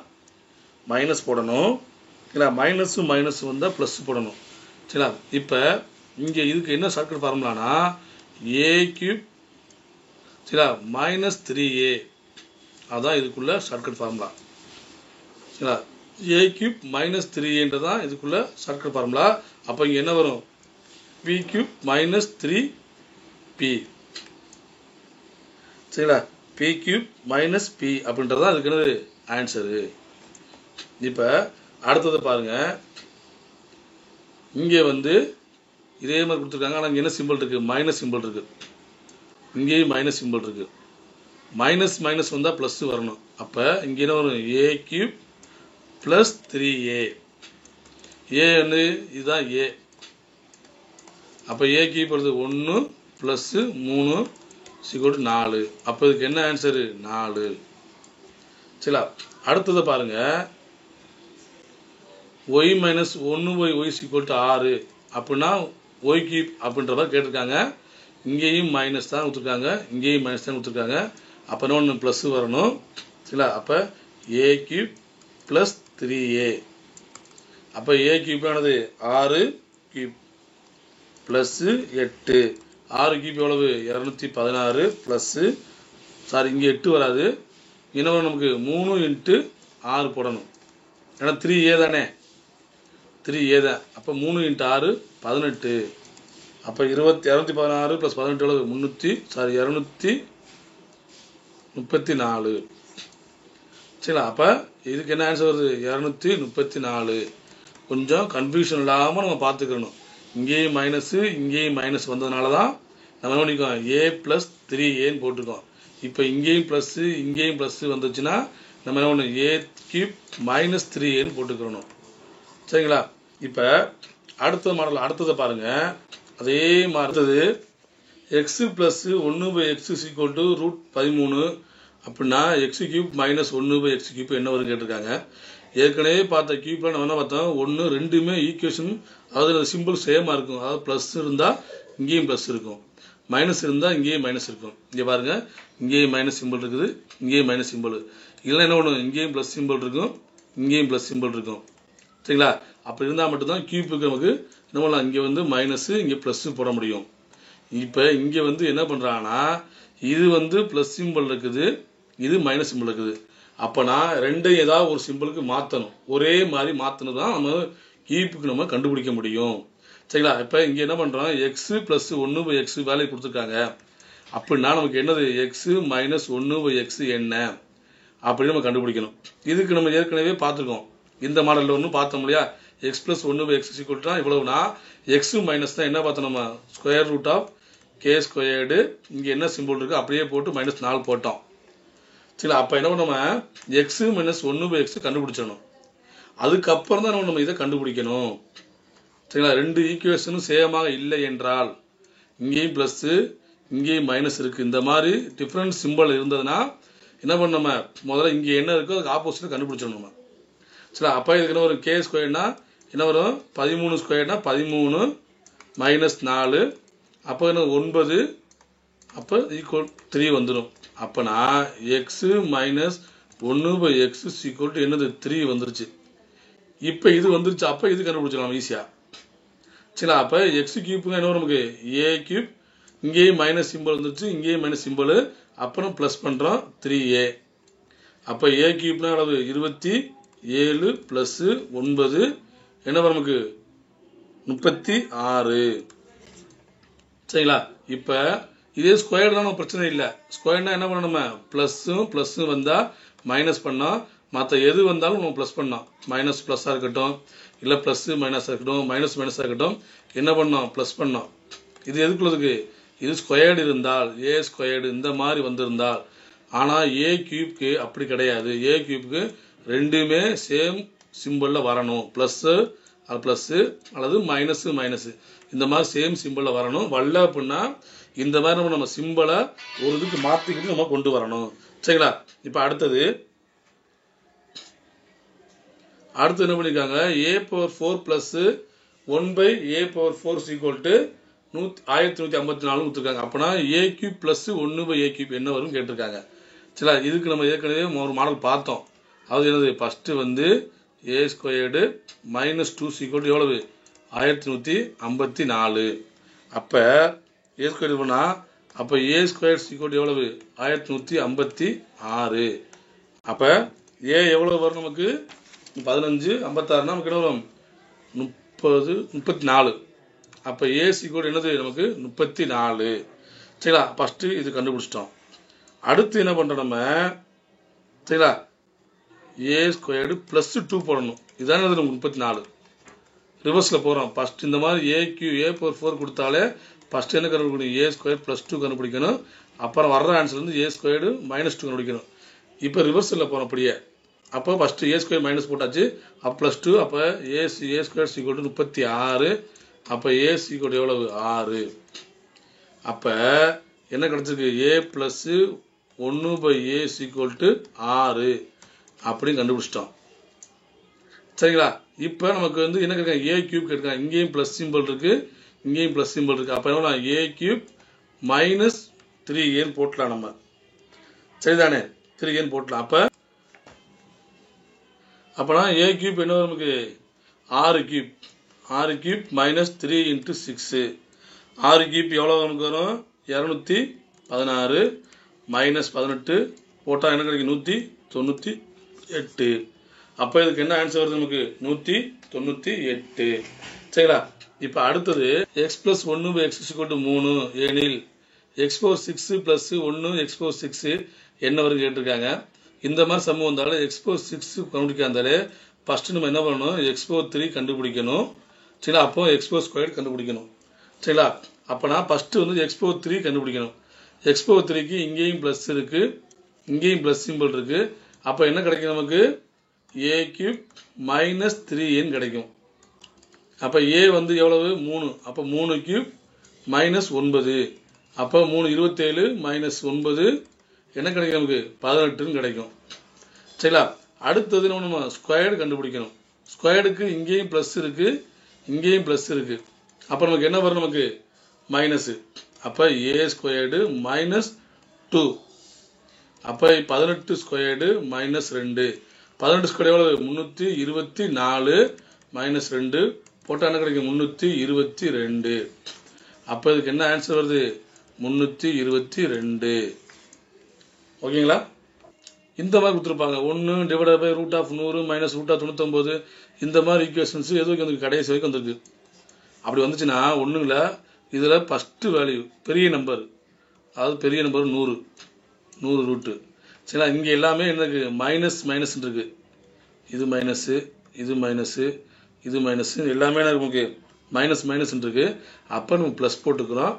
மைனஸ் போடணும். சரிங்களா? மைனஸும் மைனஸ் வந்தால் ப்ளஸ் போடணும். சரிங்களா? இப்போ இங்கே இதுக்கு என்ன ஷார்ட்கட் ஃபார்முலானா ஏ கியூப் சரிங்களா -3a, அதுதான் இதுக்குள்ள ஷார்ட்கட் ஃபார்முலா. சரிங்களா? ஏ கியூப் -3a இதுக்குள்ள ஷார்ட்கட் ஃபார்முலா. அப்போ இங்கே என்ன வரும், பி கியூப் -3p. சரிங்களா? பி கியூப் -p அப்படின்றதான் இதுக்கு ஆன்சரு. இப்போ அடுத்தது பாருங்க, இங்கே வந்து இதே மாதிரி கொடுத்துருக்காங்க. ஆனால் இங்கே என்ன சிம்பிள் இருக்குது, மைனஸ் சிம்பிள் இருக்குது. இங்கேயும் மைனஸ் சிம்பிள் இருக்குது. மைனஸ் மைனஸ் வந்தால் ப்ளஸ் வரணும். அப்போ இங்கே என்ன வரும், ஏ கியூப் ப்ளஸ் 3a. ஏ வந்து இதுதான் ஏ. அப்போ ஏ கியூப் வருது 1 + 3 = 4. அப்போ இதுக்கு என்ன ஆன்சரு, 4. சரிங்களா? அடுத்ததை பாருங்க, y - 1/y = 6 அப்படின்னா ஒய் கியூப் அப்படின்ற மாதிரி கேட்டிருக்காங்க. இங்கேயும் மைனஸ் தான் கொடுத்துருக்காங்க, இங்கேயும் மைனஸ் தான் கொடுத்துருக்காங்க. அப்போ இன்னொன்று ப்ளஸ் வரணும். சரிங்களா? அப்போ ஏ கியூப் ப்ளஸ் 3a. அப்போ ஏ கியூப்பானது 6 கியூப் ப்ளஸ்ஸு 8. 6 கியூப் எவ்வளவு, 216 ப்ளஸ்ஸு இங்கே 8 வராது. என்ன வரும் நமக்கு, 3 × 6 போடணும். ஏன்னா 3a தானே, 3a தான். அப்போ 3 × 6 18. அப்போ 216 + 18 எவ்வளவு, 234. சரிங்களா? அப்போ இதுக்கு என்ன ஆன்சர் வருது, 234. கொஞ்சம் கன்ஃபியூஷன் இல்லாமல் நம்ம பார்த்துக்கணும். இங்கேயும் மைனஸு இங்கேயும் மைனஸ் வந்ததுனால தான் நம்ம என்ன பண்ணிக்கோம், a + 3aன்னு போட்டிருக்கோம். இப்போ இங்கேயும் ப்ளஸ்ஸு இங்கேயும் ப்ளஸ்ஸு வந்துச்சுன்னா நம்ம என்ன பண்ணணும், a³ -3aன்னு போட்டுக்கிறணும். சரிங்களா? இப்போ அடுத்த மாடல் அடுத்ததை பாருங்க. அதே மாதிரி அடுத்தது எக்ஸ் ப்ளஸ் 1/x = √13 அப்படின்னா எக்ஸ் கியூப் -1/x³ என்ன வரும் கேட்டிருக்காங்க. ஏற்கனவே பார்த்த கியூப்பில் நம்ம என்ன பார்த்தோம், 1 2மே ஈக்குவேஷன், அதாவது சிம்பிள் சேமாக இருக்கும். அதாவது ப்ளஸ் இருந்தால் இங்கேயும் ப்ளஸ் இருக்கும், மைனஸ் இருந்தால் இங்கேயும் மைனஸ் இருக்கும். இங்கே பாருங்க, இங்கேயும் மைனஸ் சிம்பிள் இருக்குது, இங்கேயும் மைனஸ் சிம்பிள். இல்லைன்னா என்ன ஒன்று, இங்கேயும் ப்ளஸ் சிம்பிள் இருக்கும், இங்கேயும் ப்ளஸ் சிம்பிள் இருக்கும். சரிங்களா? அப்படி இருந்தால் மட்டும்தான் கியூப்புக்கு நமக்கு என்ன பண்ணலாம், இங்கே வந்து மைனஸு இங்கே ப்ளஸ்ஸு போட முடியும். இப்போ இங்கே வந்து என்ன பண்ணுறாங்கன்னா, இது வந்து ப்ளஸ் சிம்பிள் இருக்குது, இது மைனஸ் சிம்பிள் இருக்குது. அப்போனா ரெண்டையும் ஏதாவது ஒரு சிம்பிளுக்கு மாற்றணும், ஒரே மாதிரி மாற்றணும் தான் நம்ம ஹீப்புக்கு நம்ம கண்டுபிடிக்க முடியும். சரிங்களா? இப்போ இங்கே என்ன பண்ணுறோம், எக்ஸு ப்ளஸ் 1/x வேல்யூ கொடுத்துருக்காங்க. அப்படின்னா நமக்கு என்னது, எக்ஸு மைனஸ் 1/x என்ன அப்படின்னு நம்ம கண்டுபிடிக்கணும். இதுக்கு நம்ம ஏற்கனவே பார்த்துருக்கோம், இந்த மாடலில் ஒன்று பார்த்தோம் இல்லையா, எக்ஸ் ப்ளஸ் 1/x ஈக்குவல்னா இவ்வளவுனா எக்ஸு மைனஸ் தான் என்ன பார்த்தோம் நம்ம, square root of K squared. இங்கே என்ன சிம்பிள் இருக்குது அப்படியே போட்டு -4 போட்டோம். சரி, அப்போ என்ன நம்ம எக்ஸு மைனஸ் 1/x கண்டுபிடிச்சிடணும். அதுக்கப்புறம் தான் நம்ம இதை கண்டுபிடிக்கணும். சரிங்களா? ரெண்டு ஈக்குவேஷனும் சேமாக இல்லை என்றால், இங்கேயும் ப்ளஸ்ஸு இங்கேயும் மைனஸ் இருக்குது, இந்த மாதிரி டிஃப்ரெண்ட் சிம்பிள் இருந்ததுன்னா என்ன பண்ண, நம்ம முதல்ல இங்கே என்ன இருக்கோ அதுக்கு ஆப்போசிட் கண்டுபிடிச்சிடணும் நம்ம. சரி, அப்போ இதுக்கு என்ன வரும், கே ஸ்கொயர்னா என்ன வரும், 13 ஸ்கொயர்னா 13 -4, அப்போ என்ன 9, அப்போ ஈக்குவல் 3 வந்துடும். அப்போனா எக்ஸு மைனஸ் 1/x ஈக்குவல் என்னது 3 வந்துருச்சு. இப்போ இது வந்துருச்சு, அப்போ இது கண்டுபிடிச்சிடலாம் ஈஸியாக. சரி, அப்போ எக்ஸ் கியூப்னா என்ன வரும் நமக்கு, ஏ கியூப், இங்கேயும் மைனஸ் சிம்பிள் வந்துருச்சு, இங்கேயும் மைனஸ் சிம்பிள், அப்புறம் ப்ளஸ் பண்ணுறோம் 3a. அப்போ ஏ கியூப்னா அளவு 27 + 9 என்ன வரும் நமக்கு 36. சரிங்களா? இப்போ இதே ஸ்கொயர் தான் பிரச்சனை இல்லை. ஸ்கொயர்னா என்ன பண்ணணும், நம்ம ப்ளஸ்ஸும் வந்தால் மைனஸ் பண்ணோம், மற்ற எது வந்தாலும் நம்ம ப்ளஸ் பண்ணோம். மைனஸ் ப்ளஸ்ஸாக இருக்கட்டும், இல்லை ப்ளஸ்ஸு மைனஸாக இருக்கட்டும், மைனஸாக இருக்கட்டும், என்ன பண்ணோம், ப்ளஸ் பண்ணோம். இது எதுக்குள்ளதுக்கு, இது ஸ்கொயர்டு இருந்தால், ஏ ஸ்கொயர்டு இந்த மாதிரி வந்திருந்தால். ஆனால் ஏ கியூப்க்கு அப்படி கிடையாது. ஏ கியூப்க்கு ரெண்டுமே சேம் சிம்பிளில் வரணும். ப்ளஸ்ஸு அல்லது மைனஸு இந்த மாதிரி சேம் சிம்பிளில் வரணும். வரல அப்படின்னா இந்த மாதிரி நம்ம சிம்பிளை ஒரு இதுக்கு மாற்றிக்கிட்டு நம்ம கொண்டு வரணும். சரிங்களா? இப்போ அடுத்தது என்ன பண்ணியிருக்காங்க, a⁴ + 1/a⁴ = 1154 கொடுத்துருக்காங்க. அப்போனா a³ + 1/a³ என்ன வரும் கேட்டிருக்காங்க. சரிங்களா? இதுக்கு நம்ம ஏற்கனவே ஒரு மாடல் பார்த்தோம். அது என்னது, ஃபஸ்ட்டு வந்து a² - 2 = எவ்வளவு, 1154. அப்போ a² பண்ணால் அப்போ a² = எவ்வளவு, 1156. அப்போ a எவ்வளவு வரும் நமக்கு, 15 56 நமக்கு என்ன வரும், 34. அப்போ a = என்னது நமக்கு 34. சரிங்களா? ஃபஸ்ட்டு இது கண்டுபிடிச்சிட்டோம். அடுத்து என்ன பண்ணுறோம் நம்ம, சரிங்களா, a² + 2 போடணும். இதானே நமக்கு 34. ரிவர்ஸில் போகிறோம். ஃபஸ்ட் இந்த மாதிரி a⁴ கொடுத்தாலே ஃபஸ்ட்டு என்ன கண்டுபிடிக்கணும், a² + 2 கண்டுபிடிக்கணும். அப்புறம் வர்ற ஆன்சர் வந்து a² - 2 கண்டுபிடிக்கணும். இப்போ ரிவர்ஸில் போகிறோம் அப்படியே. அப்போ ஃபஸ்ட்டு a² மைனஸ் போட்டாச்சு, அப்போ +2, அப்போ a² = 36. அப்போ a = எவ்வளவு, 6. அப்போ என்ன கிடச்சிருக்கு, a + 1/a = 6 அப்படின்னு கண்டுபிடிச்சிட்டோம். சரிங்களா? இப்போ நமக்கு வந்து என்ன கேட்காங்க, a³ கேட்காங்க. இங்கேயும் ப்ளஸ் சிம்பிள் இருக்குது, இங்கேயும் ப்ளஸ் சிம்பிள் இருக்குது. அப்போ என்ன, a³ - 3a போட்டலாம் நம்ம. சரிதானே, 3a போட்டலாம். அப்போனா a³ என்ன வரும் நமக்கு, 6³ - 3 × 6. 6³ எவ்வளோ நமக்கு வரும், 216 -18 போட்டால் என்ன கிடைக்கும், 198. அப்போ இதுக்கு என்ன ஆன்சர் வருது நமக்கு, 198. சரிங்களா? இப்போ அடுத்தது x + 1/x = 3 எனில் x⁴ 6 + 1x⁴ என்ன வரும் கேட்டிருக்காங்க. இந்த மாதிரி சமம் வந்தாலும் x⁴ 6 கண்டுபிடிக்க இருந்தாலே ஃபஸ்ட்டு நம்ம என்ன பண்ணணும், x⁴ கண்டுபிடிக்கணும். சரிங்களா? அப்போ x⁴² கண்டுபிடிக்கணும். சரிங்களா? அப்போனா ஃபஸ்ட்டு வந்து x⁴ கண்டுபிடிக்கணும். x⁴ இங்கேயும் ப்ளஸ் இருக்குது, இங்கேயும் ப்ளஸ் சிம்பிள் இருக்குது. அப்போ என்ன கிடைக்கும் நமக்கு, a³ - 3a கிடைக்கும். அப்போ a வந்து எவ்வளவு, 3. அப்போ 3³ - 9. அப்போ 3 27 -9 என்ன கிடைக்கும் நமக்கு, 18 கிடைக்கும். சரிங்களா? அடுத்தது நம்ம ஸ்கொயர்டு கண்டுபிடிக்கணும். ஸ்கொயர்டுக்கு இங்கேயும் ப்ளஸ் இருக்குது, இங்கேயும் ப்ளஸ் இருக்குது. அப்போ நமக்கு என்ன வரும், நமக்கு மைனஸு. அப்போ a² - 2. அப்போ 18² - 2. 18² எவ்வளவு, 324 -2 போட்டால் என்ன கிடைக்கும், 322. அப்போ இதுக்கு என்ன ஆன்சர் வருது, 322. ஓகேங்களா? இந்த மாதிரி கொடுத்துருப்பாங்க 1 divided by root of 100 minus root of 99 இந்த மாதிரி ஈக்குவேஷன்ஸ் எதுவும் வந்து கடைசி வரைக்கும் வந்திருக்கு. அப்படி வந்துச்சுன்னா ஒன்றுங்கள இதில் ஃபஸ்ட்டு வேல்யூ பெரிய நம்பர், அதாவது பெரிய நம்பர் 100 ரூட்டு. சரிங்களா, இங்கே எல்லாமே என்ன இருக்குது, மைனஸ் மைனஸ் இருக்குது. இது மைனஸு, இது மைனஸு, இது மைனஸு, எல்லாமே என்ன நமக்கு மைனஸ் மைனஸ் இருக்கு. அப்போ நம்ம ப்ளஸ் போட்டுக்கிறோம்.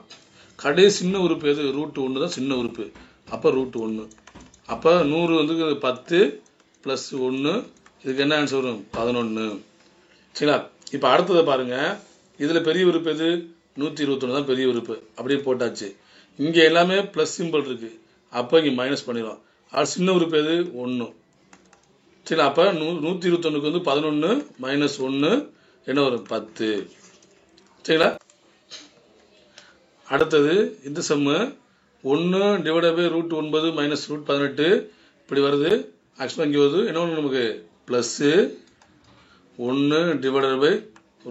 கடைசி சின்ன உறுப்பு எது, ரூட் 1 தான் சின்ன உறுப்பு. அப்போ ரூட் 1. அப்போ 100 வந்து 10 ப்ளஸ் 1, இதுக்கு என்ன ஆன்சர் வரும், 11. சரிங்களா, இப்போ அடுத்ததை பாருங்க. இதில் பெரிய உறுப்பு எது, 121 தான் பெரிய உறுப்பு. அப்படியே போட்டாச்சு. இங்கே எல்லாமே ப்ளஸ் சிம்பிள் இருக்கு. அப்போ இங்கே மைனஸ் பண்ணிடும். அது சின்ன உறுப்பு எது, 1. சரிங்களா, அப்போ 121க்கு வந்து 11 மைனஸ் 1 என்ன வரும், 10. சரிங்களா, அடுத்தது இந்த sum 1 divided by root 9 minus root 18 இப்படி வருது. ஆக்சுவலாக இங்கே வருது என்ன ஒன்று நமக்கு plus 1 divided by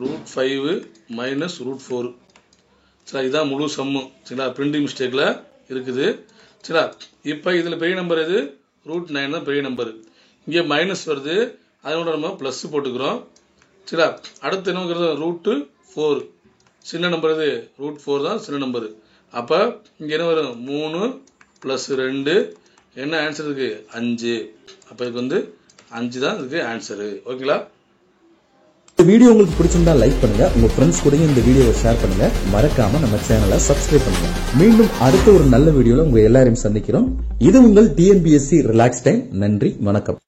root 5 minus root 4. சரிங்களா, இதுதான் முழு சம்மு. சரிங்களா, பிரிண்டிங் மிஸ்டேக்கில் இருக்குது. சரிங்களா, இப்போ இதில் பெரிய நம்பர் எது, ரூட் 9 தான் பெரிய நம்பர். இங்கே மைனஸ் வருது, அதனோட நம்ம ப்ளஸ் போட்டுக்கிறோம். சரிங்களா, அடுத்து என்ன ரூட்டு 4 சின்ன நம்பர் எது, ரூட் 4 தான் சின்ன நம்பர். அப்போ இங்கே என்ன வரும், 3 ப்ளஸ் 2 என்ன ஆன்சர் இருக்கு, 5. அப்போ இதுக்கு வந்து 5 தான் இதுக்கு ஆன்சரு. ஓகேங்களா, இந்த வீடியோ உங்களுக்கு பிடிச்சிருந்தா லைக் பண்ணுங்க, உங்க ஃப்ரெண்ட்ஸ் கூட இந்த வீடியோவை ஷேர் பண்ணுங்க, மறக்காம நம்ம சேனலை சப்ஸ்கிரைப் பண்ணுங்க. மீண்டும் அடுத்த ஒரு நல்ல வீடியோல உங்க எல்லாரையும் சந்திக்கிறோம். இது உங்கள் டிஎன்பிஎஸ்சி ரிலாக்ஸ் டைம். நன்றி, வணக்கம்.